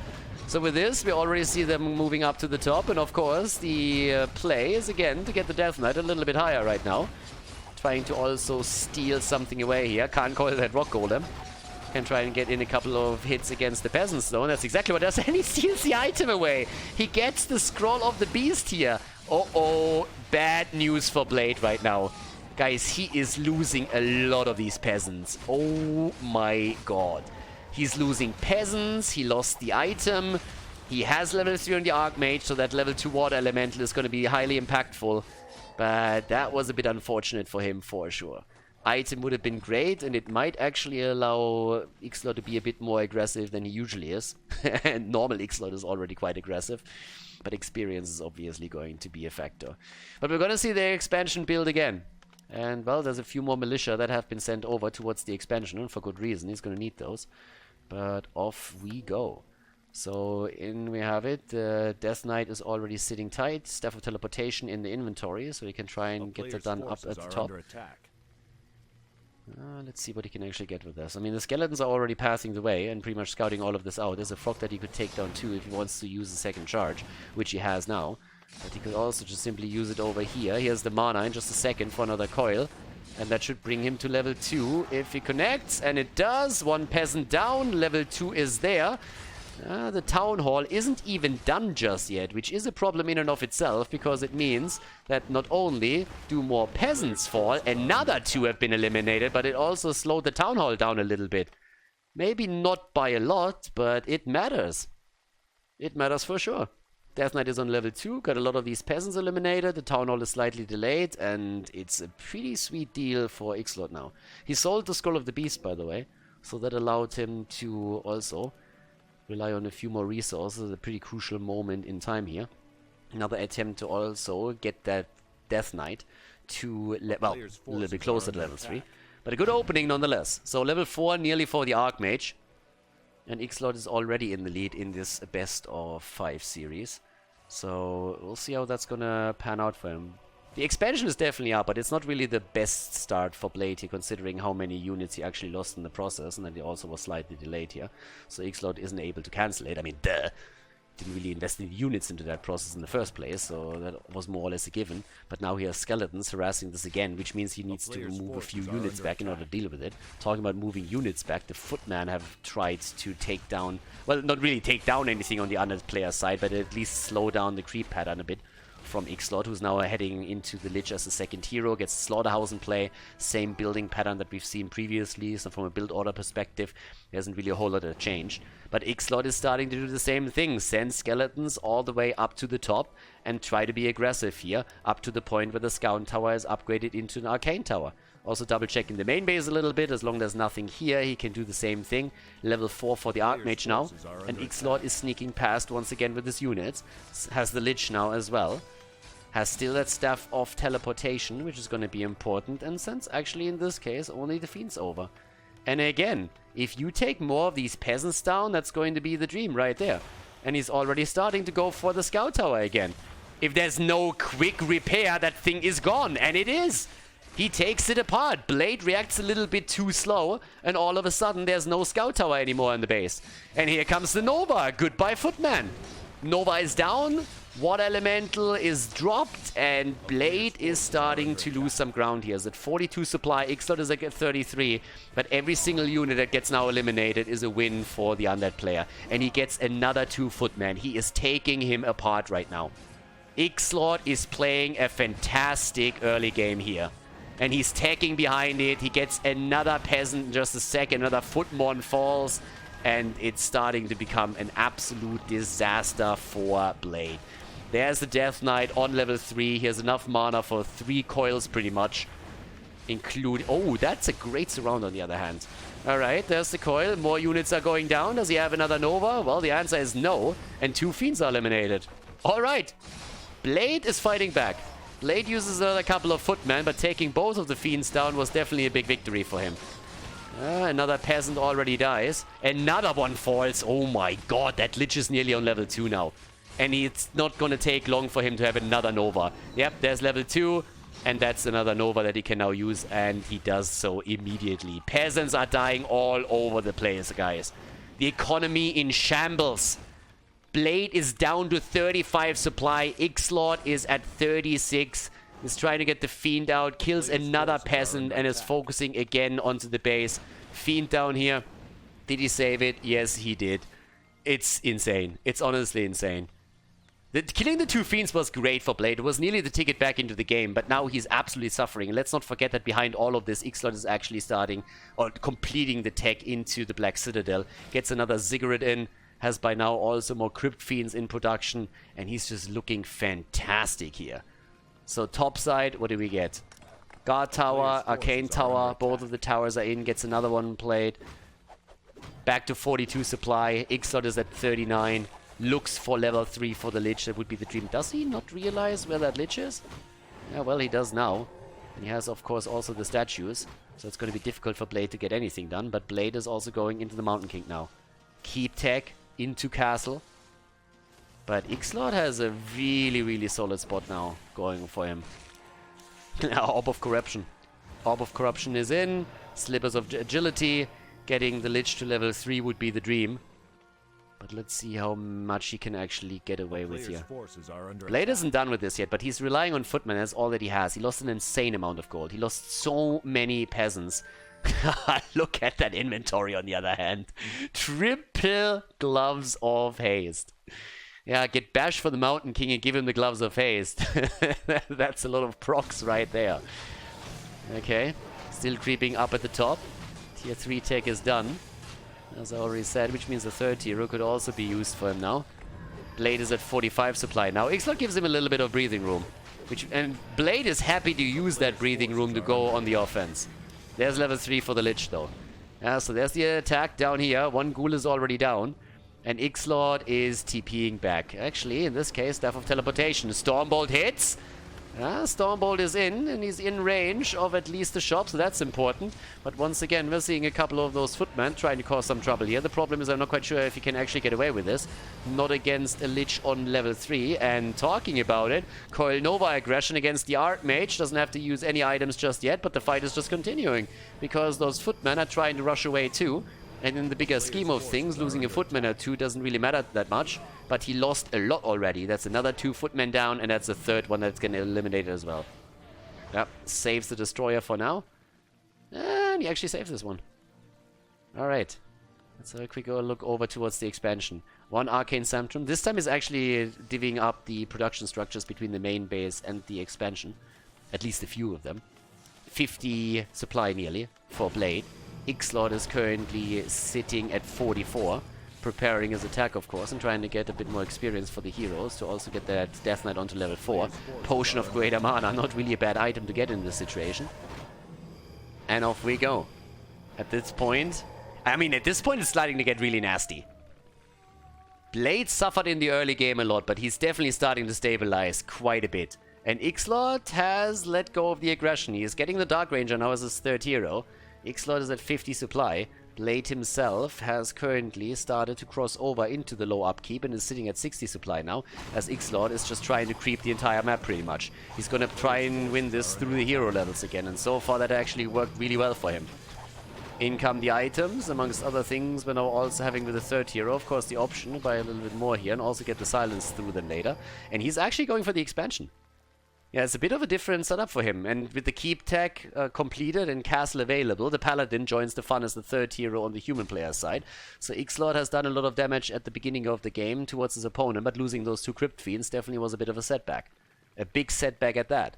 S1: So with this, we already see them moving up to the top. And, of course, the play is, again, to get the Death Knight a little bit higher right now. Trying to also steal something away here. Can't call that Rock Golem. Can try and get in a couple of hits against the peasants, though. And that's exactly what he does. And he steals the item away. He gets the Scroll of the Beast here. Uh-oh. Bad news for Blade right now. Guys, he is losing a lot of these peasants. Oh my god. He's losing peasants. He lost the item. He has level 3 on the Archmage, so that level 2 Water Elemental is going to be highly impactful. But that was a bit unfortunate for him, for sure. Item would have been great, and it might actually allow Xlord to be a bit more aggressive than he usually is. And normal Xlord is already quite aggressive. But experience is obviously going to be a factor. But we're going to see the expansion build again. And, well, there's a few more militia that have been sent over towards the expansion, and for good reason. He's going to need those. But off we go. So, in we have it. Death Knight is already sitting tight. Staff of Teleportation in the inventory, so he can try and get that done up at the top. Let's see what he can actually get with this. I mean, the skeletons are already passing the way and pretty much scouting all of this out. There's a frog that he could take down too if he wants to use the second charge, which he has now. But he could also just simply use it over here. He has the mana in just a second for another coil. And that should bring him to level 2 if he connects. And it does. One peasant down. Level 2 is there. The town hall isn't even done just yet, which is a problem in and of itself, because it means that not only do more peasants fall, another 2 have been eliminated, but it also slowed the town hall down a little bit. Maybe not by a lot, but it matters. It matters for sure. Death Knight is on level 2, got a lot of these peasants eliminated, the town hall is slightly delayed, and it's a pretty sweet deal for Xlord now. He sold the Scroll of the Beast, by the way, so that allowed him to also rely on a few more resources, a pretty crucial moment in time here. Another attempt to also get that Death Knight to, well, a little bit closer to level 3. But a good opening nonetheless. So level 4 nearly for the Archmage. And Xlord is already in the lead in this best of 5 series. So we'll see how that's gonna pan out for him. The expansion is definitely up, but it's not really the best start for Blade here, considering how many units he actually lost in the process, and that he also was slightly delayed here. So Xlord isn't able to cancel it. I mean, duh! Didn't really invest any units into that process in the first place, so that was more or less a given. But now he has skeletons harassing this again, which means he needs to move a few units back in order to deal with it. Talking about moving units back, the Footmen have tried to take down, well, not really take down anything on the Undead player side, but at least slow down the creep pattern a bit from Xlord, who's now heading into the Lich as a second hero, gets Slaughterhouse in play, same building pattern that we've seen previously, so from a build order perspective, there isn't really a whole lot of change. But Xlord is starting to do the same thing, send skeletons all the way up to the top, and try to be aggressive here, up to the point where the Scout Tower is upgraded into an Arcane Tower. Also double checking the main base a little bit, as long as there's nothing here, he can do the same thing. Level 4 for the Archmage now, and Xlord is sneaking past once again with his units, has the Lich now as well. Has still that Staff of Teleportation, which is going to be important, and sends actually in this case only the Fiends over. And again, if you take more of these peasants down, that's going to be the dream right there. And he's already starting to go for the Scout Tower again. If there's no quick repair, that thing is gone, and it is! He takes it apart. Blade reacts a little bit too slow, and all of a sudden there's no Scout Tower anymore in the base. And here comes the Nova. Goodbye, Footman. Nova is down. Water Elemental is dropped, and Blade is starting to lose some ground here. He's at 42 supply, Xlord is at 33, but every single unit that gets now eliminated is a win for the Undead player. And he gets another 2 Footman. He is taking him apart right now. Xlord is playing a fantastic early game here. And he's tagging behind it. He gets another Peasant in just a second, another Footmon falls, and it's starting to become an absolute disaster for Blade. There's the Death Knight on level 3. He has enough mana for 3 coils pretty much. Including... Oh, that's a great surround on the other hand. Alright, there's the coil. More units are going down. Does he have another Nova? Well, the answer is no. And 2 Fiends are eliminated. Alright. Blade is fighting back. Blade uses another couple of Footmen, but taking both of the Fiends down was definitely a big victory for him. Another Peasant already dies. Another one falls. Oh my god, that Lich is nearly on level 2 now. And it's not going to take long for him to have another Nova. Yep, there's level 2. And that's another Nova that he can now use. And he does so immediately. Peasants are dying all over the place, guys. The economy in shambles. Blade is down to 35 supply. Xlord is at 36. He's trying to get the Fiend out. Kills another peasant and is focusing again onto the base. Fiend down here. Did he save it? Yes, he did. It's insane. It's honestly insane. Killing the 2 Fiends was great for Blade. It was nearly the ticket back into the game, but now he's absolutely suffering. And let's not forget that behind all of this, Xlord is actually starting or completing the tech into the Black Citadel. Gets another Ziggurat in. Has by now also more Crypt Fiends in production. And he's just looking fantastic here. So top side, what do we get? Guard Tower, Arcane Tower. Both of the towers are in. Gets another one played. Back to 42 supply. Xlord is at 39. Looks for level 3 for the Lich. That would be the dream. Does he not realize where that Lich is? Yeah, well, he does now. And he has, of course, also the statues. So it's going to be difficult for Blade to get anything done. But Blade is also going into the Mountain King now. Keep tech into castle. But Xlord has a really, really solid spot now going for him. Orb of Corruption. Orb of Corruption is in. Slippers of Agility. Getting the Lich to level 3 would be the dream. But let's see how much he can actually get away with here. Blade isn't done with this yet, but he's relying on footmen. That's all that he has. He lost an insane amount of gold. He lost so many peasants. Look at that inventory on the other hand. Triple Gloves of Haste. Yeah, get Bash for the Mountain King and give him the Gloves of Haste. That's a lot of procs right there. Okay, still creeping up at the top. Tier 3 tech is done, as I already said, which means the third hero could also be used for him now. Blade is at 45 supply now. Xlord gives him a little bit of breathing room. And Blade is happy to use that breathing room to go on the offense. There's level 3 for the Lich though. Yeah, so there's the attack down here. One ghoul is already down. And Xlord is TPing back. Actually, in this case, Staff of Teleportation. Stormbolt hits. Stormbolt is in, and he's in range of at least the shop, so that's important. But once again, we're seeing a couple of those footmen trying to cause some trouble here. The problem is I'm not quite sure if he can actually get away with this. Not against a Lich on level 3. And talking about it, Coil Nova aggression against the Archmage. Doesn't have to use any items just yet, but the fight is just continuing. Because those footmen are trying to rush away too. And in the bigger scheme of things, losing a footman or 2 doesn't really matter that much. But he lost a lot already. That's another 2 footmen down, and that's the third one that's going to eliminate it as well. Yep, saves the Destroyer for now. And he actually saves this one. Alright. Let's have a quick look over towards the expansion. 1 Arcane Sanctum. This time is actually divvying up the production structures between the main base and the expansion. At least a few of them. 50 supply nearly for Blade. Xlord is currently sitting at 44, preparing his attack, of course, and trying to get a bit more experience for the heroes to also get that Death Knight onto level 4. Potion of Greater Mana, not really a bad item to get in this situation. And off we go. At this point, it's starting to get really nasty. Blade suffered in the early game a lot, but he's definitely starting to stabilize quite a bit. And Xlord has let go of the aggression. He is getting the Dark Ranger now as his third hero. Xlord is at 50 supply. Blade himself has currently started to cross over into the low upkeep and is sitting at 60 supply now, as Xlord is just trying to creep the entire map pretty much. He's gonna try and win this through the hero levels again, and so far that actually worked really well for him. In come the items, amongst other things, we're now also having with the third hero, of course, the option to buy a little bit more here and also get the silence through them later. And he's actually going for the expansion. Yeah, it's a bit of a different setup for him. And with the keep tech completed and castle available, the Paladin joins the fun as the third hero on the human player side. So Xlord has done a lot of damage at the beginning of the game towards his opponent, but losing those 2 Crypt Fiends definitely was a bit of a setback. A big setback at that.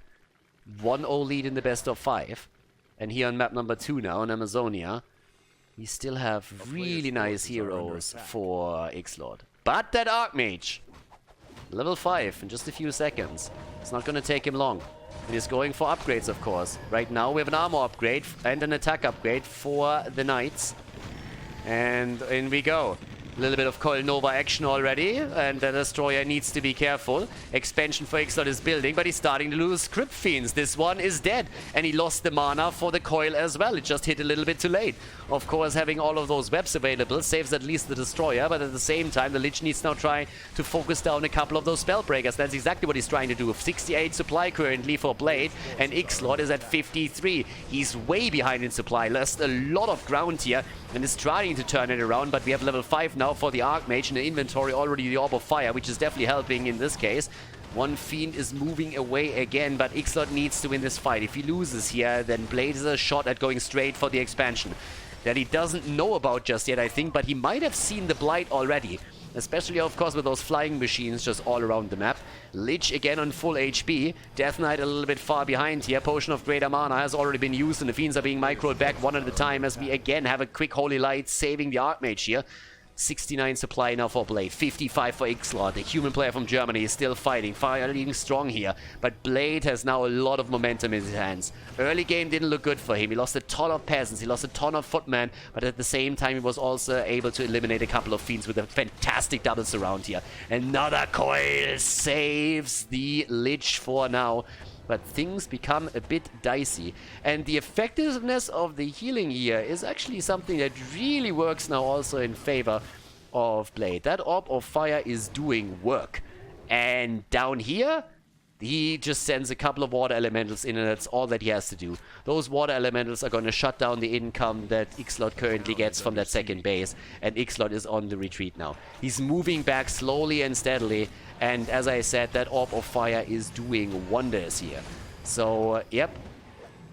S1: 1-0 lead in the best of 5. And here on map number 2 now, in Amazonia, we still have really nice heroes for Xlord. But that Archmage, level 5 in just a few seconds. It's not going to take him long. He is going for upgrades, of course. Right now we have an armor upgrade and an attack upgrade for the Knights. And in we go. A little bit of Coil Nova action already, and the Destroyer needs to be careful. Expansion for Xlord is building, but he's starting to lose Crypt Fiends. This one is dead, and he lost the mana for the Coil as well. It just hit a little bit too late. Of course, having all of those webs available saves at least the Destroyer, but at the same time, the Lich needs now try to focus down a couple of those Spellbreakers. That's exactly what he's trying to do. 68 supply currently for Blade, and Xlord is at 53. He's way behind in supply, lost a lot of ground here, and is trying to turn it around, but we have level 5 now for the Archmage in the inventory, already the Orb of Fire, which is definitely helping in this case. One Fiend is moving away again, but Xlord needs to win this fight. If he loses here, then Blade is a shot at going straight for the expansion. That he doesn't know about just yet, I think, but he might have seen the Blight already. Especially, of course, with those flying machines just all around the map. Lich again on full HP. Death Knight a little bit far behind here. Potion of Greater Mana has already been used, and the Fiends are being microed back one at a time as we again have a quick Holy Light saving the Archmage here. 69 supply now for Blade, 55 for Xlord. The human player from Germany is still fighting strong here, but Blade has now a lot of momentum in his hands. Early game didn't look good for him. He lost a ton of peasants, he lost a ton of footmen, but at the same time he was also able to eliminate a couple of fiends with a fantastic double surround here. Another coil saves the Lich for now. But things become a bit dicey. And the effectiveness of the healing here is actually something that really works now also in favor of Blade. That Orb of Fire is doing work. And down here, he just sends a couple of water elementals in, and that's all that he has to do. Those water elementals are going to shut down the income that Xlord currently gets from that second base, and Xlord is on the retreat now. He's moving back slowly and steadily, and as I said, that Orb of Fire is doing wonders here. So, yep,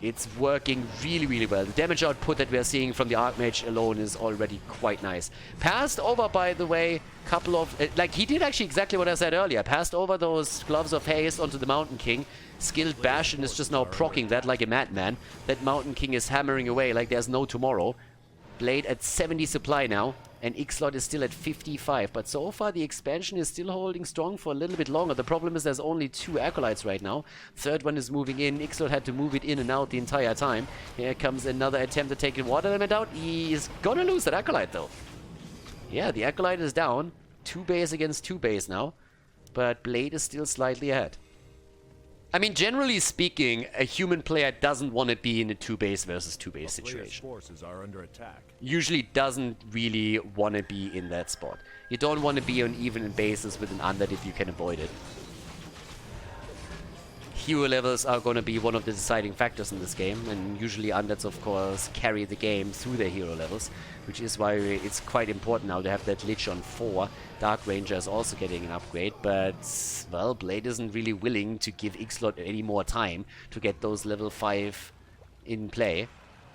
S1: it's working really, really well. The damage output that we are seeing from the Archmage alone is already quite nice. Passed over, by the way, couple of... like, he did actually exactly what I said earlier. Passed over those Gloves of Haste onto the Mountain King. Skilled Bash and is just now proccing that like a madman. That Mountain King is hammering away like there's no tomorrow. Blade at 70 supply now, and Xlord is still at 55. But so far, the expansion is still holding strong for a little bit longer. The problem is there's only 2 Acolytes right now. Third one is moving in. Xlord had to move it in and out the entire time. Here comes another attempt to take the water element out. He's gonna lose that Acolyte, though. Yeah, the Acolyte is down. 2 base against 2 base now. But Blade is still slightly ahead. I mean, generally speaking, a human player doesn't want to be in a 2 base versus 2 base situation.
S2: Forces are under attack.
S1: Usually doesn't really want to be in that spot. You don't want to be on even bases with an Undead if you can avoid it. Hero levels are going to be one of the deciding factors in this game, and usually Undeads, of course, carry the game through their hero levels, which is why it's quite important now to have that Lich on 4. Dark Ranger is also getting an upgrade, but, well, Blade isn't really willing to give Xlord any more time to get those level 5 in play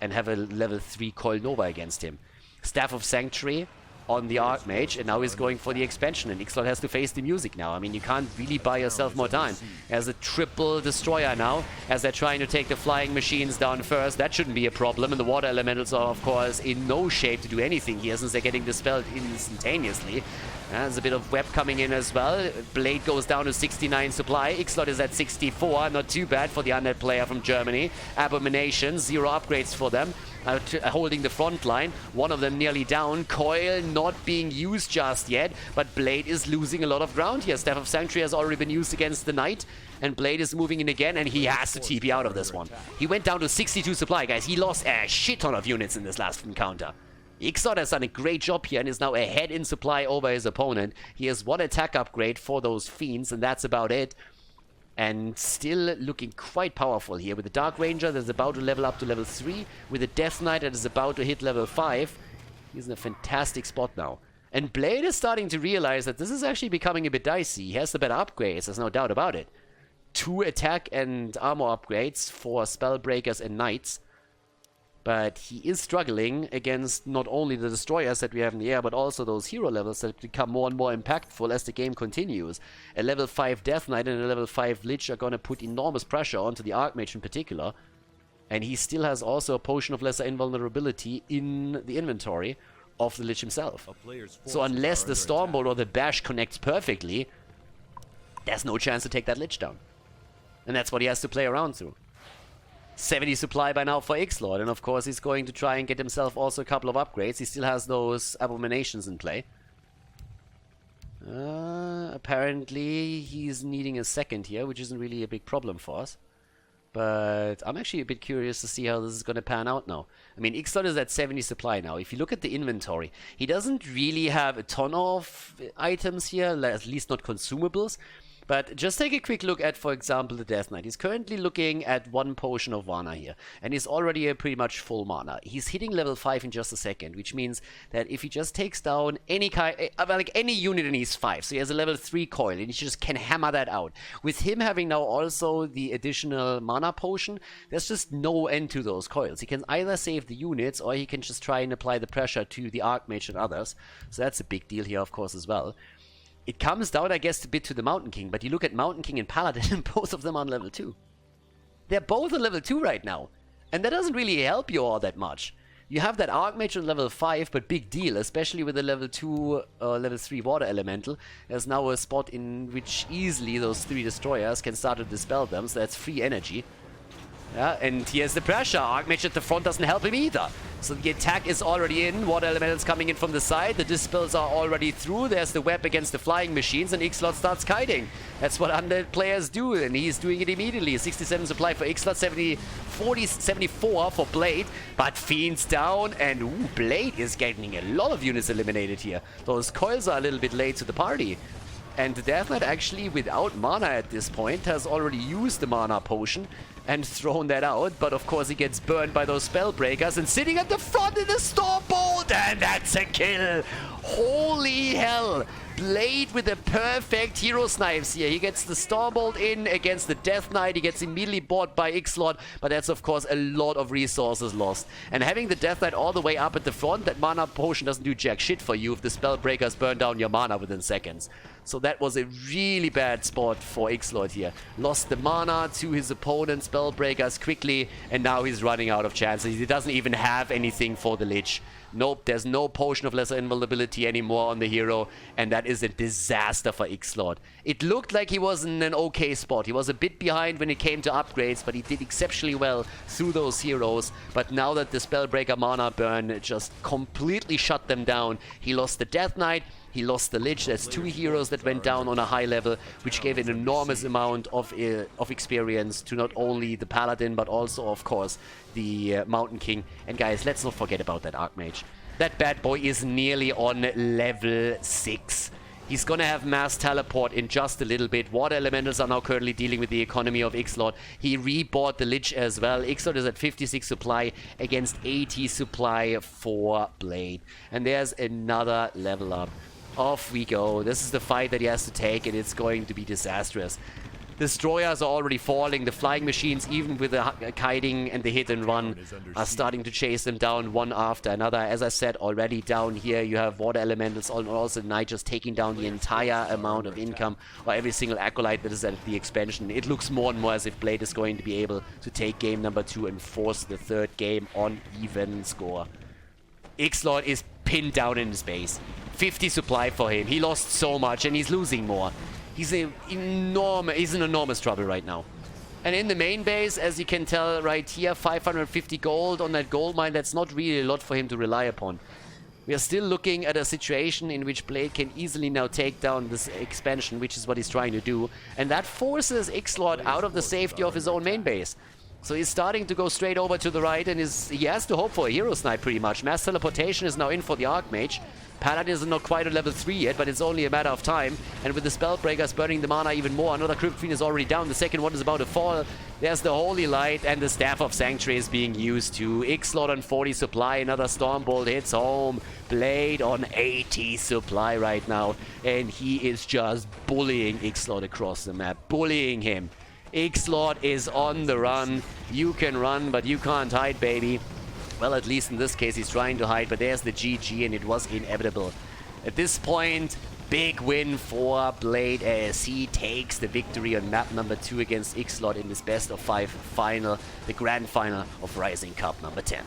S1: and have a level 3 Coil Nova against him. Staff of Sanctuary on the Archmage, and now he's going for the expansion, and Xlord has to face the music now. I mean, you can't really buy yourself more time. As a triple destroyer now, as they're trying to take the flying machines down first. That shouldn't be a problem, and the water elementals are, of course, in no shape to do anything here since they're getting dispelled instantaneously. There's a bit of web coming in as well. Blade goes down to 69 supply. Xlord is at 64. Not too bad for the Undead player from Germany. Abomination, 0 upgrades for them. Holding the front line. One of them nearly down. Coil not being used just yet, but Blade is losing a lot of ground here. Staff of Sanctuary has already been used against the Knight, and Blade is moving in again, and he has to TP out of this one. He went down to 62 supply, guys. He lost a shit ton of units in this last encounter. Xlord has done a great job here and is now ahead in supply over his opponent. He has 1 attack upgrade for those fiends, and that's about it. And still looking quite powerful here with the Dark Ranger that is about to level up to level 3, with the Death Knight that is about to hit level 5. He's in a fantastic spot now. And Blade is starting to realize that this is actually becoming a bit dicey. He has the better upgrades, there's no doubt about it. 2 attack and armor upgrades for Spellbreakers and Knights. But he is struggling against not only the destroyers that we have in the air, but also those hero levels that become more and more impactful as the game continues. A level 5 Death Knight and a level 5 Lich are going to put enormous pressure onto the Archmage in particular. And he still has also a Potion of Lesser Invulnerability in the inventory of the Lich himself. So unless the Stormbolt or the Bash connects perfectly, there's no chance to take that Lich down. And that's what he has to play around through. 70 supply by now for Xlord, and of course he's going to try and get himself also a couple of upgrades. He still has those Abominations in play. Apparently he's needing a second here, which isn't really a big problem for us. But I'm actually a bit curious to see how this is going to pan out now. I mean, Xlord is at 70 supply now. If you look at the inventory, he doesn't really have a ton of items here, at least not consumables. But just take a quick look at, for example, the Death Knight. He's currently looking at 1 potion of mana here, and he's already a pretty much full mana. He's hitting level 5 in just a second, which means that if he just takes down any kind, like any unit and he's 5, so he has a level 3 coil, and he just can hammer that out. With him having now also the additional mana potion, there's just no end to those coils. He can either save the units, or he can just try and apply the pressure to the Archmage and others. So that's a big deal here, of course, as well. It comes down, I guess, a bit to the Mountain King, but you look at Mountain King and Paladin, and both of them are on level 2. They're both on level 2 right now, and that doesn't really help you all that much. You have that Archmage on level 5, but big deal, especially with the level 2, level 3 Water Elemental. There's now a spot in which easily those 3 Destroyers can start to dispel them, so that's free energy. Yeah, and here's the pressure. Archmage at the front doesn't help him either. So the attack is already in. Water Elementals coming in from the side. The dispels are already through. There's the web against the flying machines, and Xlord starts kiting. That's what Undead players do, and he's doing it immediately. 67 supply for Xlord, 74 for Blade, but Fiend's down, and ooh, Blade is getting a lot of units eliminated here. Those coils are a little bit late to the party. And the Death Knight actually, without mana at this point, has already used the mana potion and thrown that out. But of course he gets burned by those Spellbreakers, and sitting at the front in the Stormbolt, and that's a kill! Holy hell! Blade with the perfect hero snipes here. He gets the Stormbolt in against the Death Knight. He gets immediately bought by Xlord, but that's of course a lot of resources lost. And having the Death Knight all the way up at the front, that mana potion doesn't do jack shit for you if the Spellbreakers burn down your mana within seconds. So that was a really bad spot for Xlord here. Lost the mana to his opponent's Spellbreakers quickly, and now he's running out of chances. He doesn't even have anything for the Lich. Nope, there's no potion of lesser invulnerability anymore on the hero, and that is a disaster for Xlord. It looked like he was in an okay spot. He was a bit behind when it came to upgrades, but he did exceptionally well through those heroes. But now that the Spellbreaker mana burn just completely shut them down, he lost the Death Knight, he lost the Lich. There's 2 heroes that went down on a high level, which gave an enormous amount of experience to not only the Paladin, but also, of course, the Mountain King. And guys, let's not forget about that Archmage. That bad boy is nearly on level 6. He's gonna have mass teleport in just a little bit. Water Elementals are now currently dealing with the economy of Xlord. He rebought the Lich as well. Xlord is at 56 supply against 80 supply for Blade. And there's another level up. Off we go. This is the fight that he has to take, and it's going to be disastrous. Destroyers are already falling. The flying machines, even with the kiting and the hit and run, are starting to chase them down one after another. As I said already, down here you have Water Elementals, also Knight just taking down the entire amount of income, or every single Acolyte that is at the expansion. It looks more and more as if Blade is going to be able to take game number 2 and force the 3rd game on even score. Xlord is pinned down in his base. 50 supply for him. He lost so much, and he's losing more. He's in enormous trouble right now. And in the main base, as you can tell right here, 550 gold on that gold mine. That's not really a lot for him to rely upon. We are still looking at a situation in which Blade can easily now take down this expansion, which is what he's trying to do. And that forces Xlord out of the safety of his own main base. So he's starting to go straight over to the right, and he has to hope for a hero snipe pretty much. Mass teleportation is now in for the Archmage. Paladin is not quite at level 3 yet, but it's only a matter of time. And with the Spellbreakers burning the mana even more, another Crypt Fiend is already down. The second one is about to fall. There's the Holy Light, and the Staff of Sanctuary is being used too. Xlord on 40 supply, another Stormbolt hits home. Blade on 80 supply right now. And he is just bullying Xlord across the map. Bullying him. Xlord is on the run. You can run, but you can't hide, baby. Well, at least in this case, he's trying to hide, but there's the GG, and it was inevitable. At this point, big win for Blade as he takes the victory on map number 2 against Xlord in this best of 5 final, the grand final of Ryzing Cup number 10.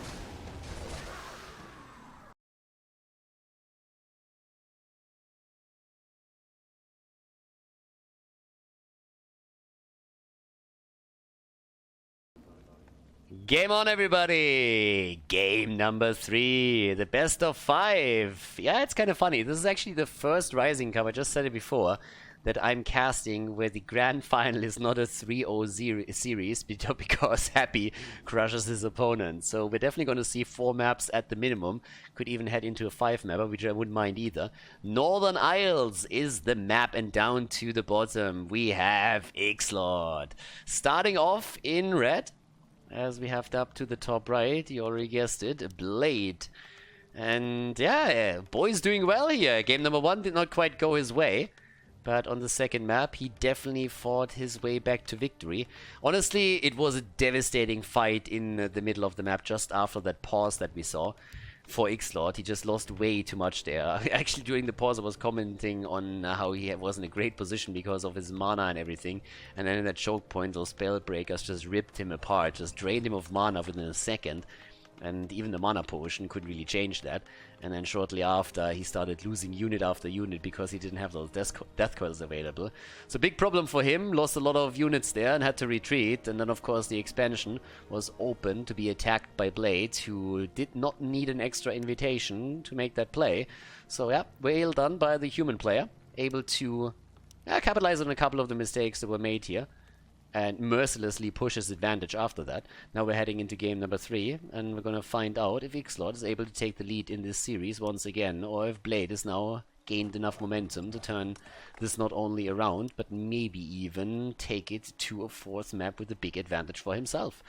S1: Game on, everybody! Game number 3, the best of 5. Yeah, it's kind of funny. This is actually the first Ryzing Cup, I just said it before, that I'm casting where the grand final is not a 3-0 series because Happy crushes his opponent. So we're definitely going to see 4 maps at the minimum. Could even head into a 5 mapper, which I wouldn't mind either. Northern Isles is the map, and down to the bottom we have Xlord. Starting off in red, as we have up to the top right, you already guessed it, Blade. And yeah, boy's doing well here. Game number 1 did not quite go his way, but on the second map he definitely fought his way back to victory. Honestly, it was a devastating fight in the middle of the map just after that pause that we saw for Xlord. He just lost way too much there. Actually, during the pause I was commenting on how he was in a great position because of his mana and everything, and then in that choke point those spell breakers just ripped him apart, just drained him of mana within a second. And even the mana potion couldn't really change that. And then shortly after, he started losing unit after unit because he didn't have those death coils available. So big problem for him, lost a lot of units there and had to retreat. And then of course the expansion was open to be attacked by Blade, who did not need an extra invitation to make that play. So yeah, well done by the human player, able to capitalize on a couple of the mistakes that were made here, and mercilessly push his advantage after that. Now we're heading into game number 3, and we're gonna find out if Xlord is able to take the lead in this series once again, or if Blade is now gained enough momentum to turn this not only around, but maybe even take it to a 4th map with a big advantage for himself.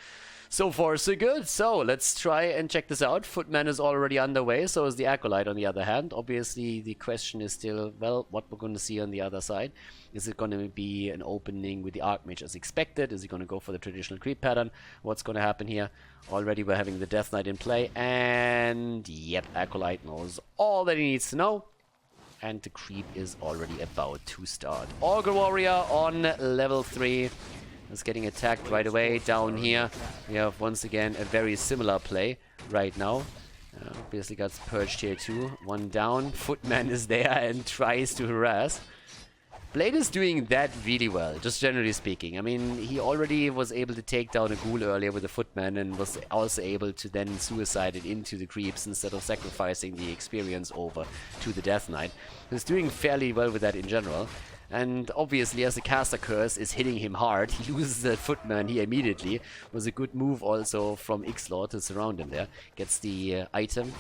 S1: So far so good. So let's try and check this out. Footman is already underway, so is the Acolyte on the other hand. Obviously the question is still, well, what we're going to see on the other side. Is it going to be an opening with the Archmage as expected? Is he going to go for the traditional creep pattern? What's going to happen here? Already we're having the Death Knight in play, and yep, Acolyte knows all that he needs to know. And the creep is already about to start. Ogre Warrior on level 3 is getting attacked right away. Down here we have once again a very similar play right now. Obviously got purged here too. One down. Footman is there and tries to harass. Blade is doing that really well, just generally speaking. I mean, he already was able to take down a ghoul earlier with the Footman, and was also able to then suicide it into the creeps instead of sacrificing the experience over to the Death Knight. He's doing fairly well with that in general. And obviously, as the caster curse is hitting him hard, he loses the Footman here immediately. Was a good move also from Xlord to surround him there. Gets the item.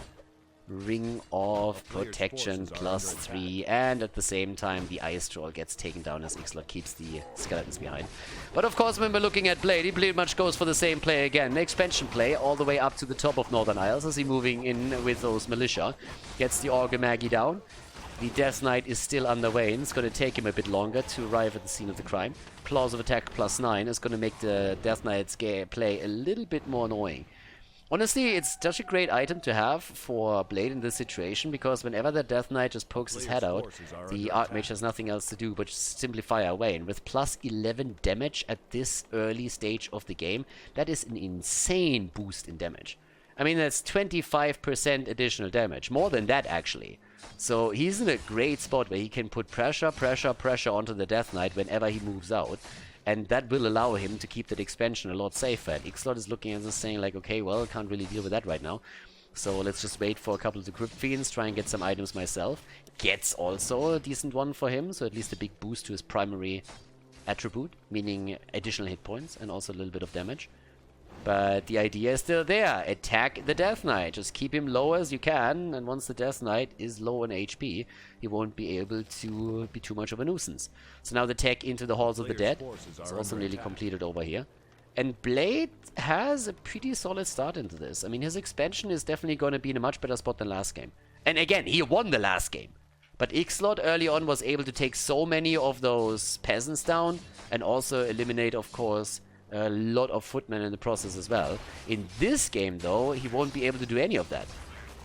S1: Ring of Protection +3, and at the same time the Ice Troll gets taken down as Xlord keeps the skeletons behind. But of course, when we're looking at Blade, he pretty much goes for the same play again. The expansion play all the way up to the top of Northern Isles as he moving in with those militia. Gets the Augur Magi down. The Death Knight is still underway, and it's going to take him a bit longer to arrive at the scene of the crime. Claws of Attack +9 is going to make the Death Knight's play a little bit more annoying. Honestly, it's such a great item to have for Blade in this situation, because whenever the Death Knight just pokes his head out, the Archmage has nothing else to do but just simply fire away. And with +11 damage at this early stage of the game, that is an insane boost in damage. I mean, that's 25% additional damage. More than that, actually. So he's in a great spot where he can put pressure onto the Death Knight whenever he moves out. And that will allow him to keep that expansion a lot safer. And Xlord is looking at this saying like, okay, well, can't really deal with that right now. So let's just wait for a couple of the Crypt Fiends, try and get some items myself. Gets also a decent one for him, so at least a big boost to his primary attribute, meaning additional hit points and also a little bit of damage. But the idea is still there. Attack the Death Knight. Just keep him low as you can, and once the Death Knight is low on HP, he won't be able to be too much of a nuisance. So now the tech into the Halls of the Dead is also nearly completed over here. And Blade has a pretty solid start into this. I mean, his expansion is definitely going to be in a much better spot than last game. And again, he won the last game. But Xlord early on was able to take so many of those peasants down, and also eliminate, of course, a lot of footmen in the process as well. In this game, though, he won't be able to do any of that.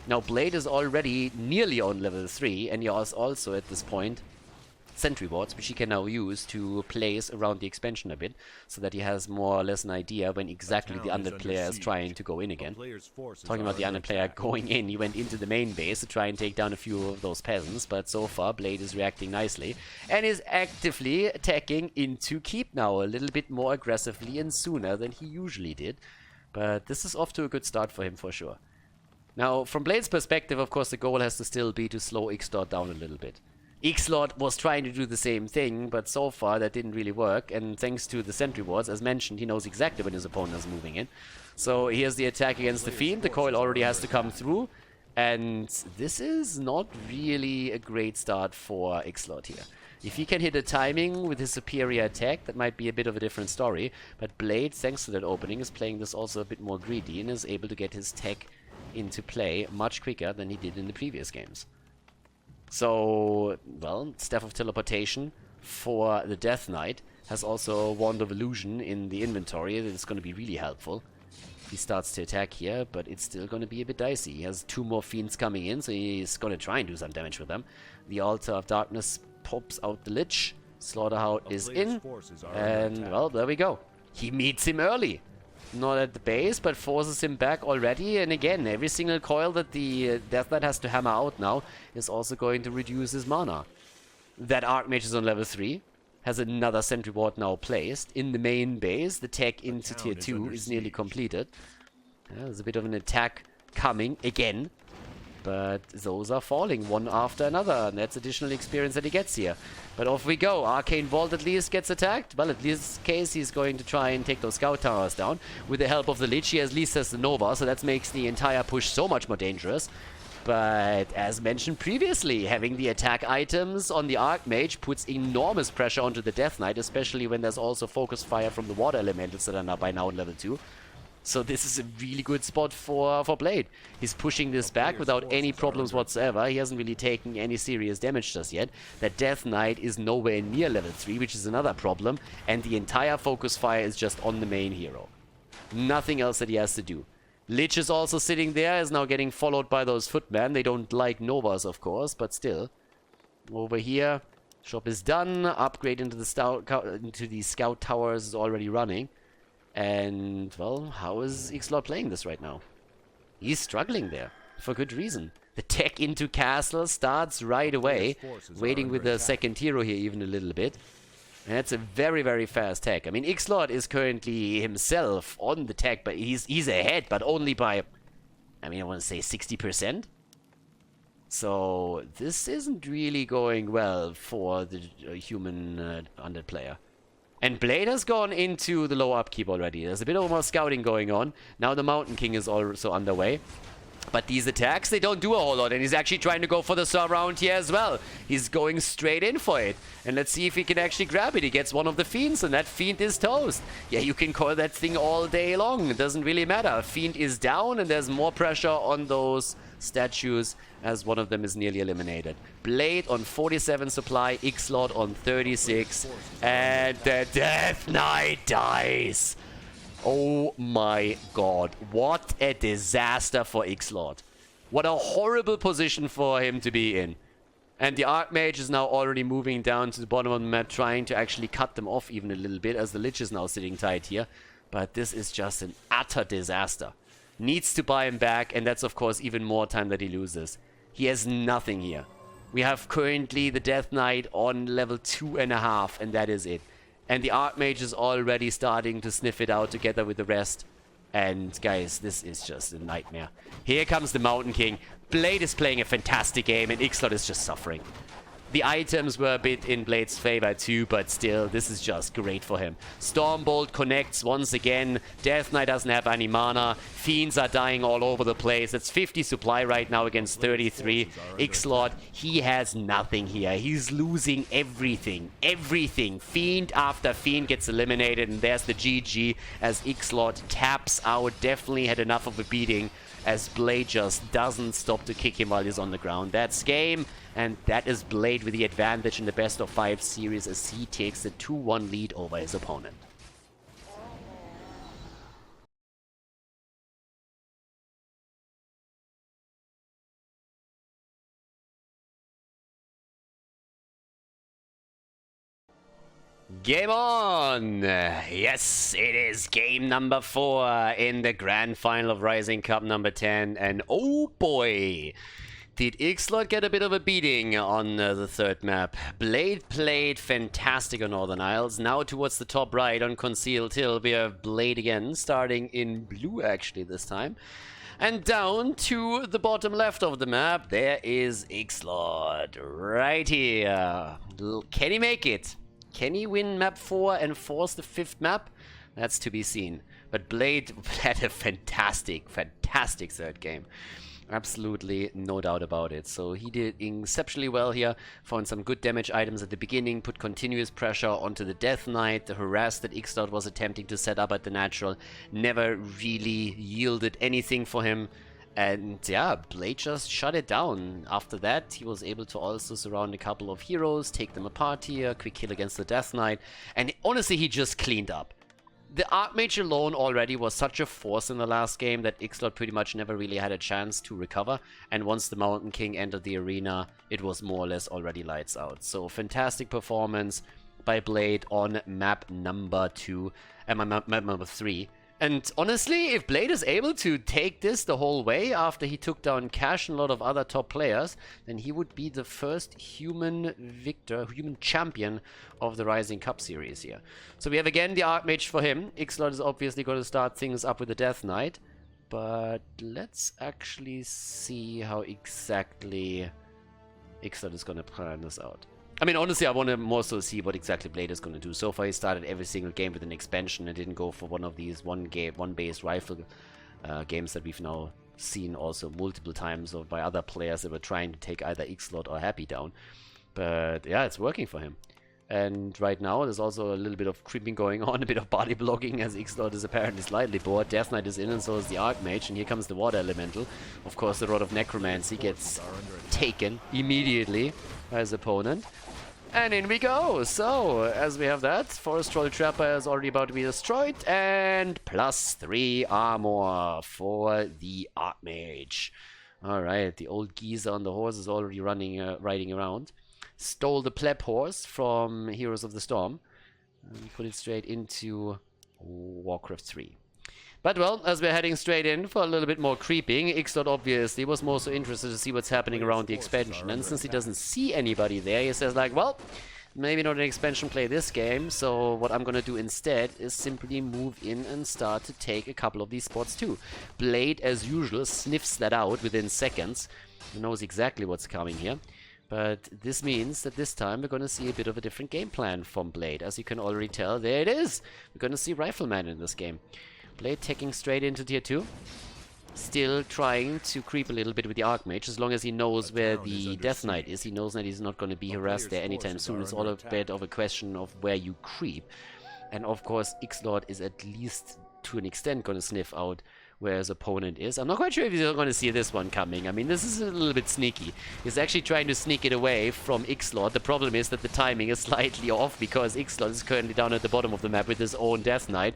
S1: Now, Blade is already nearly on level 3, and he has also, at this point, sentry wards, which he can now use to place around the expansion a bit, so that he has more or less an idea when exactly the Undead player is trying to go in again. Talking about the Undead player going in, he went into the main base to try and take down a few of those peasants, but so far Blade is reacting nicely, and is actively attacking into Keep now, a little bit more aggressively and sooner than he usually did. But this is off to a good start for him for sure. Now, from Blade's perspective, of course, the goal has to still be to slow Xlord down a little bit. Xlord was trying to do the same thing, but so far that didn't really work, and thanks to the sentry wards, as mentioned, he knows exactly when his opponent is moving in. So here's the attack against the Fiend. The coil already has to come through, and this is not really a great start for Xlord here. If he can hit a timing with his superior attack, that might be a bit of a different story, but Blade, thanks to that opening, is playing this also a bit more greedy and is able to get his tech into play much quicker than he did in the previous games. So, well, Staff of Teleportation for the Death Knight has also Wand of Illusion in the inventory. It's going to be really helpful. He starts to attack here, but it's still going to be a bit dicey. He has 2 more Fiends coming in, so he's going to try and do some damage with them. The Altar of Darkness pops out the Lich. Slaughterhound is in, and, well, there we go. He meets him early. Not at the base, but forces him back already. And again, every single coil that the Death Knight has to hammer out now is also going to reduce his mana. That Archmage is on level 3. Has another Sentry Ward now placed. In the main base, the tech into tier 2 is nearly completed. There's a bit of an attack coming again. But those are falling one after another, and that's additional experience that he gets here. But off we go. Arcane Vault at least gets attacked. Well, at this case, he's going to try and take those Scout Towers down. With the help of the Lich, he at least has the Nova, so that makes the entire push so much more dangerous. But as mentioned previously, having the attack items on the Archmage puts enormous pressure onto the Death Knight, especially when there's also focus fire from the Water Elementals that are now by now on level 2. So this is a really good spot for Blade. He's pushing this back without any problems whatsoever. He hasn't really taken any serious damage just yet. That Death Knight is nowhere near level 3, which is another problem. And the entire focus fire is just on the main hero. Nothing else that he has to do. Lich is also sitting there, is now getting followed by those footmen. They don't like Novas, of course, but still. Over here, shop is done. Upgrade into the Scout Towers is already running. And, well, how is Xlord playing this right now? He's struggling there, for good reason. The tech into castle starts right away, waiting with the second hero here even a little bit. And that's a very, very fast tech. I mean, Xlord is currently himself on the tech, but he's ahead, but only by, I mean, I want to say 60%. So, this isn't really going well for the human Undead player. And Blade has gone into the low upkeep already. There's a bit of more scouting going on. Now the Mountain King is also underway. But these attacks, they don't do a whole lot. And he's actually trying to go for the surround here as well. He's going straight in for it. And let's see if he can actually grab it. He gets one of the Fiends, and that Fiend is toast. Yeah, you can call that thing all day long. It doesn't really matter. Fiend is down, and there's more pressure on those statues as one of them is nearly eliminated. Blade on 47 supply, Xlord on 36, and the Death Knight dies. Oh my god, what a disaster for Xlord. What a horrible position for him to be in. And the Archmage is now already moving down to the bottom of the map, trying to actually cut them off even a little bit, as the Lich is now sitting tight here. But this is just an utter disaster. Needs to buy him back, and that's of course even more time that he loses. He has nothing here. We have currently the Death Knight on level 2.5, and that is it. And the Archmage is already starting to sniff it out together with the rest. And guys, this is just a nightmare. Here comes the Mountain King. Blade is playing a fantastic game, and Xlord is just suffering. The items were a bit in Blade's favor too, but still, this is just great for him. Stormbolt connects once again. Death Knight doesn't have any mana. Fiends are dying all over the place. It's 50 supply right now against 33. Xlord, he has nothing here. He's losing everything. Everything. Fiend after Fiend gets eliminated, and there's the GG as Xlord taps out. Definitely had enough of a beating, as Blade just doesn't stop to kick him while he's on the ground. That's game. And that is Blade with the advantage in the best of 5 series, as he takes the 2-1 lead over his opponent. Game on! Yes, it is game number 4 in the grand final of Ryzing Cup number 10. And oh boy! Did Xlord get a bit of a beating on the third map? Blade played fantastic on Northern Isles. Now towards the top right on Concealed Hill, we have Blade again, starting in blue actually this time. And down to the bottom left of the map, there is Xlord right here. Can he make it? Can he win map 4 and force the 5th map? That's to be seen. But Blade had a fantastic third game. Absolutely no doubt about it. So he did exceptionally well here. Found some good damage items at the beginning, put continuous pressure onto the Death Knight. The harass that Xlord was attempting to set up at the natural never really yielded anything for him. And yeah, Blade just shut it down. After that, he was able to also surround a couple of heroes, take them apart here, quick kill against the Death Knight. And honestly, he just cleaned up. The Archmage alone already was such a force in the last game that Xlord pretty much never really had a chance to recover. And once the Mountain King entered the arena, it was more or less already lights out. So fantastic performance by Blade on map number 2, map number 3. And honestly, if Blade is able to take this the whole way after he took down Cash and a lot of other top players, then he would be the first human champion of the Ryzing Cup series here. So we have again the Archmage for him. Xlord is obviously going to start things up with the Death Knight. But let's actually see how exactly Xlord is going to plan this out. I mean, honestly, I want to more so see what exactly Blade is going to do. So far, he started every single game with an expansion and didn't go for one of these one-based rifle games that we've now seen also multiple times by other players that were trying to take either Xlord or Happy down. But yeah, it's working for him. And right now, there's also a little bit of creeping going on, a bit of body blocking as Xlord is apparently slightly bored. Death Knight is in and so is the Archmage, and here comes the Water Elemental. Of course, the Rod of Necromancy gets taken immediately by his opponent. And in we go. So, as we have that, Forest Troll Trapper is already about to be destroyed, and +3 armor for the Archmage. Alright, the old geezer on the horse is already riding around. Stole the pleb horse from Heroes of the Storm and put it straight into WarCraft 3. But well, as we're heading straight in for a little bit more creeping, Xlord obviously was more so interested to see what's happening around the expansion. And since he doesn't see anybody there, he says like, well, maybe not an expansion play this game, so what I'm gonna do instead is simply move in and start to take a couple of these spots too. Blade, as usual, sniffs that out within seconds. He knows exactly what's coming here. But this means that this time we're going to see a bit of a different game plan from Blade. As you can already tell, there it is. We're going to see Rifleman in this game. Blade taking straight into tier 2. Still trying to creep a little bit with the Archmage. As long as he knows where the Death Knight is, he knows that he's not going to be harassed there anytime soon. It's all a bit of a question of where you creep. And of course, Xlord is at least to an extent going to sniff out where his opponent is. I'm not quite sure if he's going to see this one coming. I mean, this is a little bit sneaky. He's actually trying to sneak it away from Xlord. The problem is that the timing is slightly off because Xlord is currently down at the bottom of the map with his own Death Knight.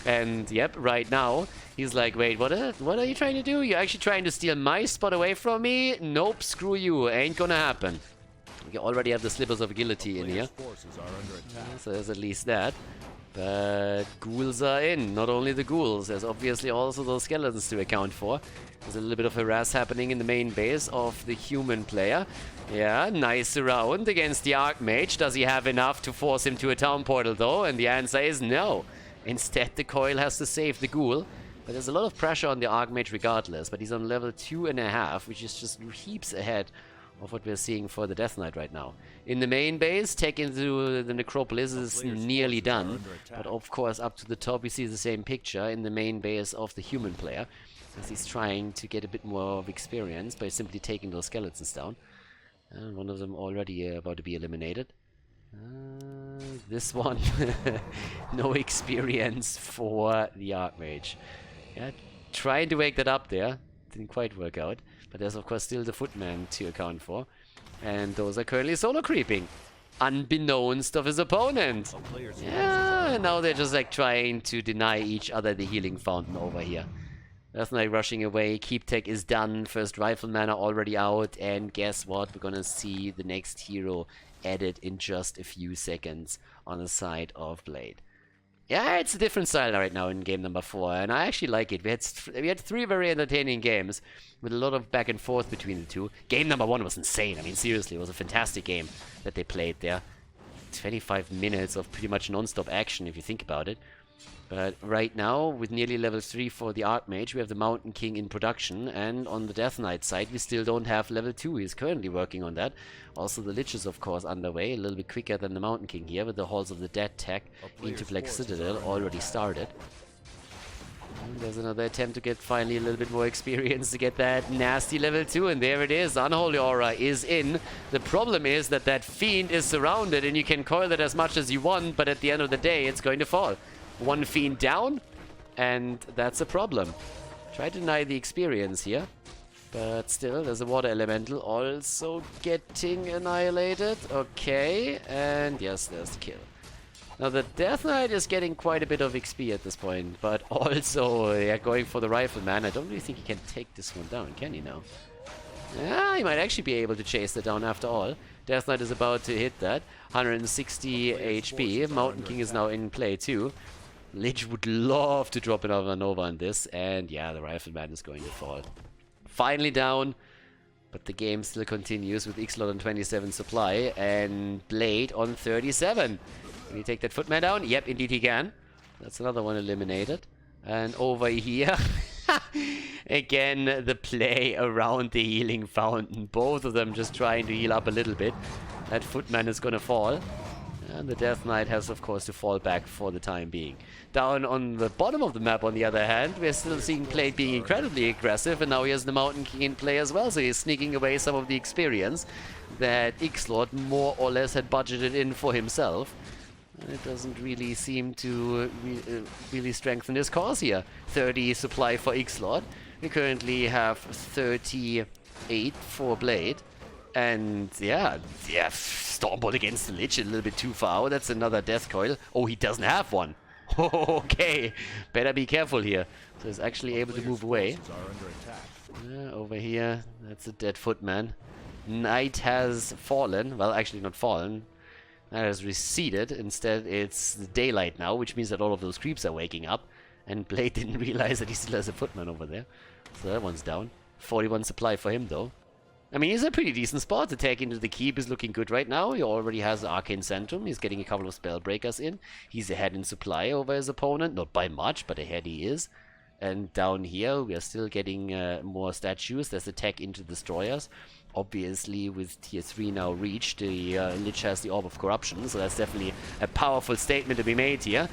S1: And yep, right now, he's like, wait, what are you trying to do? You're actually trying to steal my spot away from me? Nope, screw you. Ain't gonna happen. We already have the Slippers of Agility in here. So there's at least that. But ghouls are in. Not only the ghouls, there's obviously also those skeletons to account for. There's a little bit of harass happening in the main base of the human player. Yeah, nice round against the Archmage. Does he have enough to force him to a town portal though? And the answer is no. Instead, the coil has to save the ghoul. But there's a lot of pressure on the Archmage regardless. But he's on level 2.5, which is just heaps ahead of what we're seeing for the Death Knight right now. In the main base, tech into the Necropolis is nearly done. But of course, up to the top, we see the same picture in the main base of the human player. As he's trying to get a bit more of experience by simply taking those skeletons down. And one of them already about to be eliminated. This one, no experience for the Archmage. Yeah, trying to wake that up there. Didn't quite work out. But there's of course still the Footman to account for. And those are currently solo creeping. Unbeknownst of his opponent. Yeah, now they're just like trying to deny each other the healing fountain over here. Death Knight rushing away. Keep Tech is done. First Rifleman are already out. And guess what? We're gonna see the next hero added in just a few seconds on the side of Blade. Yeah, it's a different style right now in game number 4, and I actually like it. We had 3 very entertaining games with a lot of back and forth between the two. Game number 1 was insane. I mean, seriously, it was a fantastic game that they played there. 25 minutes of pretty much non-stop action, if you think about it. But right now, with nearly level 3 for the Archmage, we have the Mountain King in production, and on the Death Knight side, we still don't have level 2. He's currently working on that. Also, the Lich is, of course, underway, a little bit quicker than the Mountain King here, with the Halls of the Dead tech into Black Citadel already started. And there's another attempt to get finally a little bit more experience to get that nasty level 2, and there it is. Unholy Aura is in. The problem is that that Fiend is surrounded, and you can coil it as much as you want, but at the end of the day, it's going to fall. 1 Fiend down, and that's a problem. Try to deny the experience here, but still, there's a Water Elemental also getting annihilated. Okay, and yes, there's the kill. Now, the Death Knight is getting quite a bit of XP at this point, but also, yeah, going for the Rifleman. I don't really think he can take this one down, can he now? Yeah, he might actually be able to chase that down after all. Death Knight is about to hit that. 160 HP. Mountain King is now in play too. Lich would love to drop another Nova on this, and yeah, the Rifleman is going to fall. Finally down, but the game still continues with Xlord on 27 supply and Blade on 37. Can he take that Footman down? Yep, indeed he can. That's another one eliminated. And over here, again, the play around the healing fountain. Both of them just trying to heal up a little bit. That Footman is going to fall. And the Death Knight has, of course, to fall back for the time being. Down on the bottom of the map, on the other hand, we're still seeing Blade being incredibly aggressive, and now he has the Mountain King in play as well, so he's sneaking away some of the experience that Xlord more or less had budgeted in for himself. And it doesn't really seem to really strengthen his cause here. 30 supply for Xlord. We currently have 38 for Blade. And yeah, Stormbolt against the Lich, a little bit too far. Oh, that's another Death Coil. Oh, he doesn't have one. Okay, better be careful here. So he's actually able to move away. Over here, that's a dead Footman. Night has fallen. Well, actually not fallen. That has receded. Instead, it's daylight now, which means that all of those creeps are waking up. And Blade didn't realize that he still has a Footman over there. So that one's down. 41 supply for him, though. I mean, he's a pretty decent spot. The tag into the keep is looking good right now. He already has the Arcane Centrum. He's getting a couple of Spellbreakers in. He's ahead in supply over his opponent. Not by much, but ahead he is. And down here, we are still getting more statues. There's a tag into Destroyers. Obviously, with tier 3 now reached, the Lich has the Orb of Corruption. So that's definitely a powerful statement to be made here.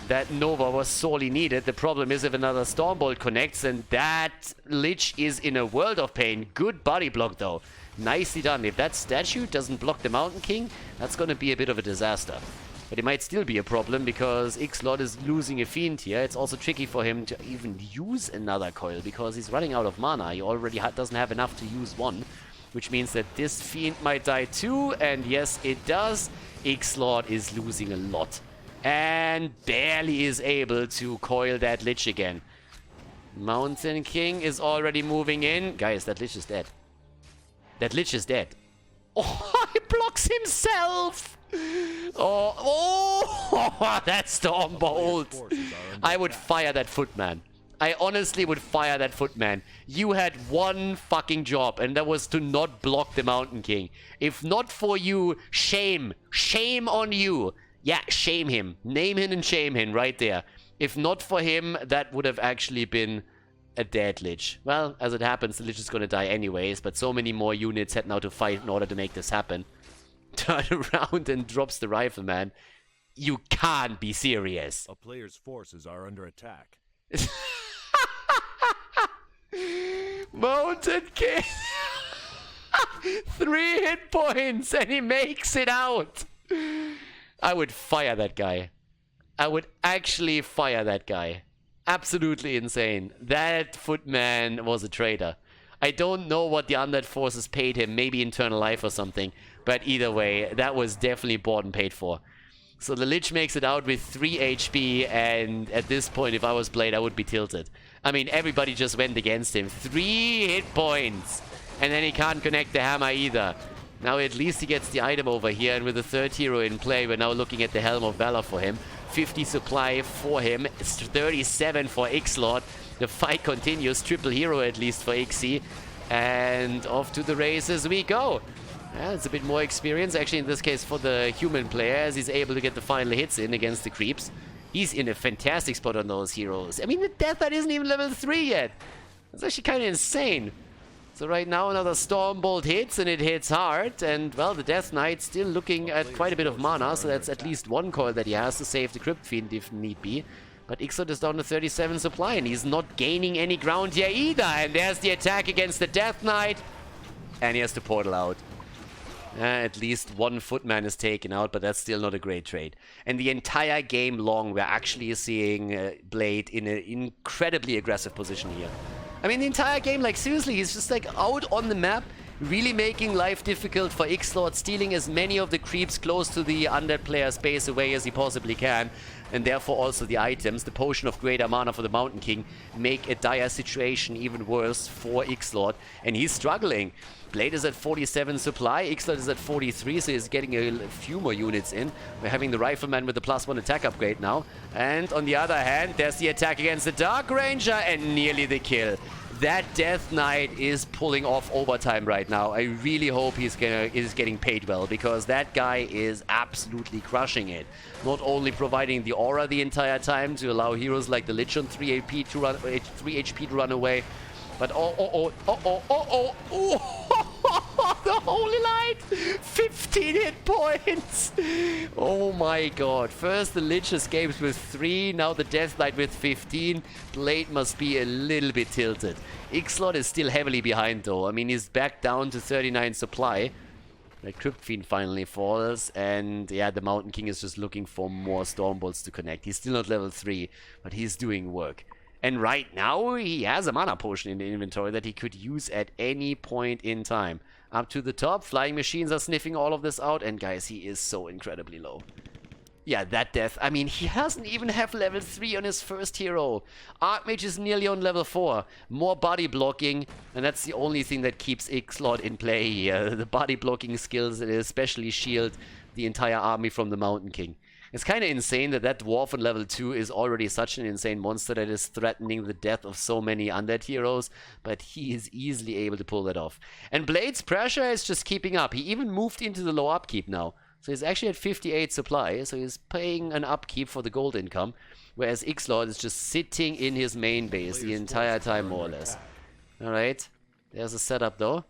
S1: That Nova was sorely needed. The problem is if another Stormbolt connects, and that Lich is in a world of pain. Good body block, though. Nicely done. If that statue doesn't block the Mountain King, that's going to be a bit of a disaster. But it might still be a problem, because Xlord is losing a Fiend here. It's also tricky for him to even use another coil, because he's running out of mana. He already doesn't have enough to use one. Which means that this Fiend might die too, and yes, it does. Xlord is losing a lot. And barely is able to coil that Lich again. Mountain King is already moving in. Guys, that Lich is dead. That Lich is dead. Oh, he blocks himself! Oh, that Stormbolt! I would fire that Footman. I honestly would fire that Footman. You had one fucking job, and that was to not block the Mountain King. If not for you, shame. Shame on you. Yeah, shame him. Name him and shame him right there. If not for him, that would have actually been a dead Lich. Well, as it happens, the Lich is going to die anyways, but so many more units had now to fight in order to make this happen. Turn around and drops the Rifleman. You can't be serious.
S2: A player's forces are under attack.
S1: Mountain King! 3 hit points and he makes it out! I would fire that guy. I would actually fire that guy. Absolutely insane. That Footman was a traitor. I don't know what the Undead forces paid him, maybe Eternal Life or something, but either way, that was definitely bought and paid for. So the Lich makes it out with 3 HP, and at this point, if I was Blade, I would be tilted. I mean, everybody just went against him. 3 hit points! And then he can't connect the hammer either. Now at least he gets the item over here, and with the 3rd hero in play, we're now looking at the Helm of Valor for him. 50 supply for him. It's 37 for Xlord. The fight continues. Triple hero at least for Ixie. And off to the races we go. Yeah, it's a bit more experience, actually, in this case for the human player, as he's able to get the final hits in against the creeps. He's in a fantastic spot on those heroes. I mean, the Death Knight isn't even level 3 yet. That's actually kind of insane. So right now another Stormbolt hits, and it hits hard. And, well, the Death Knight still looking at quite a bit of mana, so that's at least one coil that he has to save the Crypt Fiend if need be. But Xlord is down to 37 supply, and he's not gaining any ground here either. And there's the attack against the Death Knight. And he has to portal out. At least one footman is taken out, but that's still not a great trade. And the entire game long, we're actually seeing Blade in an incredibly aggressive position here. I mean, the entire game, like, seriously, he's just, like, out on the map, really making life difficult for Xlord, stealing as many of the creeps close to the Undead player's base away as he possibly can. And therefore also the items, the Potion of Greater Mana for the Mountain King, make a dire situation even worse for Xlord. And he's struggling. Blade is at 47 supply, Xlord is at 43, so he's getting a few more units in. We're having the Rifleman with the +1 attack upgrade now. And on the other hand, there's the attack against the Dark Ranger, and nearly the kill. That Death Knight is pulling off overtime right now. I really hope he's getting paid well, because that guy is absolutely crushing it. Not only providing the aura the entire time to allow heroes like the Lich on 3 HP to run away, but the Holy Light! 15 hit points! Oh my god. First the Lich escapes with 3, now the Death Knight with 15. Blade must be a little bit tilted. Xlord is still heavily behind though. I mean, he's back down to 39 supply. The Crypt Fiend finally falls, and yeah, the Mountain King is just looking for more Stormbolts to connect. He's still not level 3, but he's doing work. And right now, he has a mana potion in the inventory that he could use at any point in time. Up to the top, Flying Machines are sniffing all of this out, and guys, he is so incredibly low. Yeah, that death. I mean, he doesn't even have level 3 on his first hero. Archmage is nearly on level 4. More body blocking, and that's the only thing that keeps Xlord in play here. The body blocking skills, especially shield the entire army from the Mountain King. It's kind of insane that that dwarf on level 2 is already such an insane monster that is threatening the death of so many undead heroes, but he is easily able to pull that off. And Blade's pressure is just keeping up. He even moved into the low upkeep now. So he's actually at 58 supply, so he's paying an upkeep for the gold income, whereas Xlord is just sitting in his main base the entire time, more or less. Alright, there's a setup though.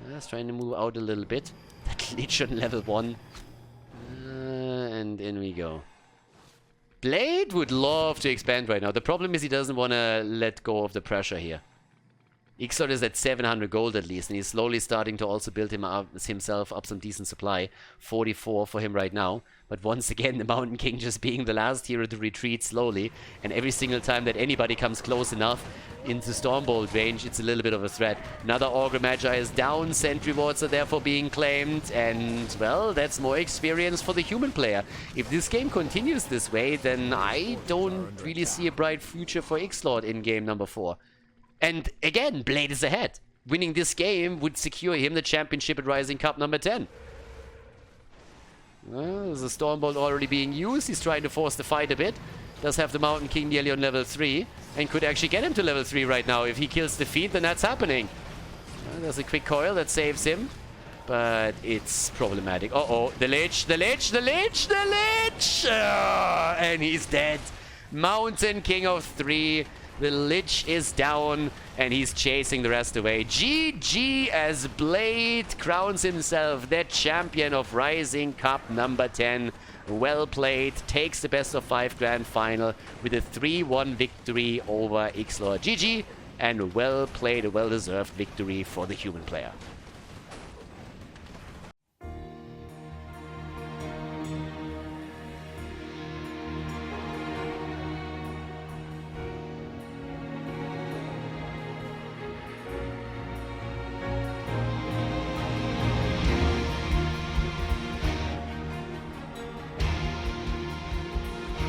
S1: Let's try to move out a little bit. That Lich on level 1. And in we go. Blade would love to expand right now. The problem is he doesn't want to let go of the pressure here. Xlord is at 700 gold at least, and he's slowly starting to also build himself up some decent supply. 44 for him right now. But once again, the Mountain King just being the last hero to retreat slowly. And every single time that anybody comes close enough into Stormbolt range, it's a little bit of a threat. Another Augur Magi is down. Sentry wards are therefore being claimed. And, well, that's more experience for the human player. If this game continues this way, then I don't really see a bright future for Xlord in game number 4. And again, Blade is ahead. Winning this game would secure him the championship at Ryzing Cup number 10. Well, there's a Stormbolt already being used. He's trying to force the fight a bit. Does have the Mountain King nearly on level 3. And could actually get him to level 3 right now. If he kills the feat, then that's happening. Well, there's a quick coil that saves him. But it's problematic. Uh-oh, the Lich, the Lich, the Lich, the Lich! And he's dead. Mountain King of 3. The Lich is down, and he's chasing the rest away. GG as Blade crowns himself the champion of Ryzing Cup number 10. Well played, takes the best of 5 grand final with a 3-1 victory over Xlord. GG, and well played, a well-deserved victory for the human player.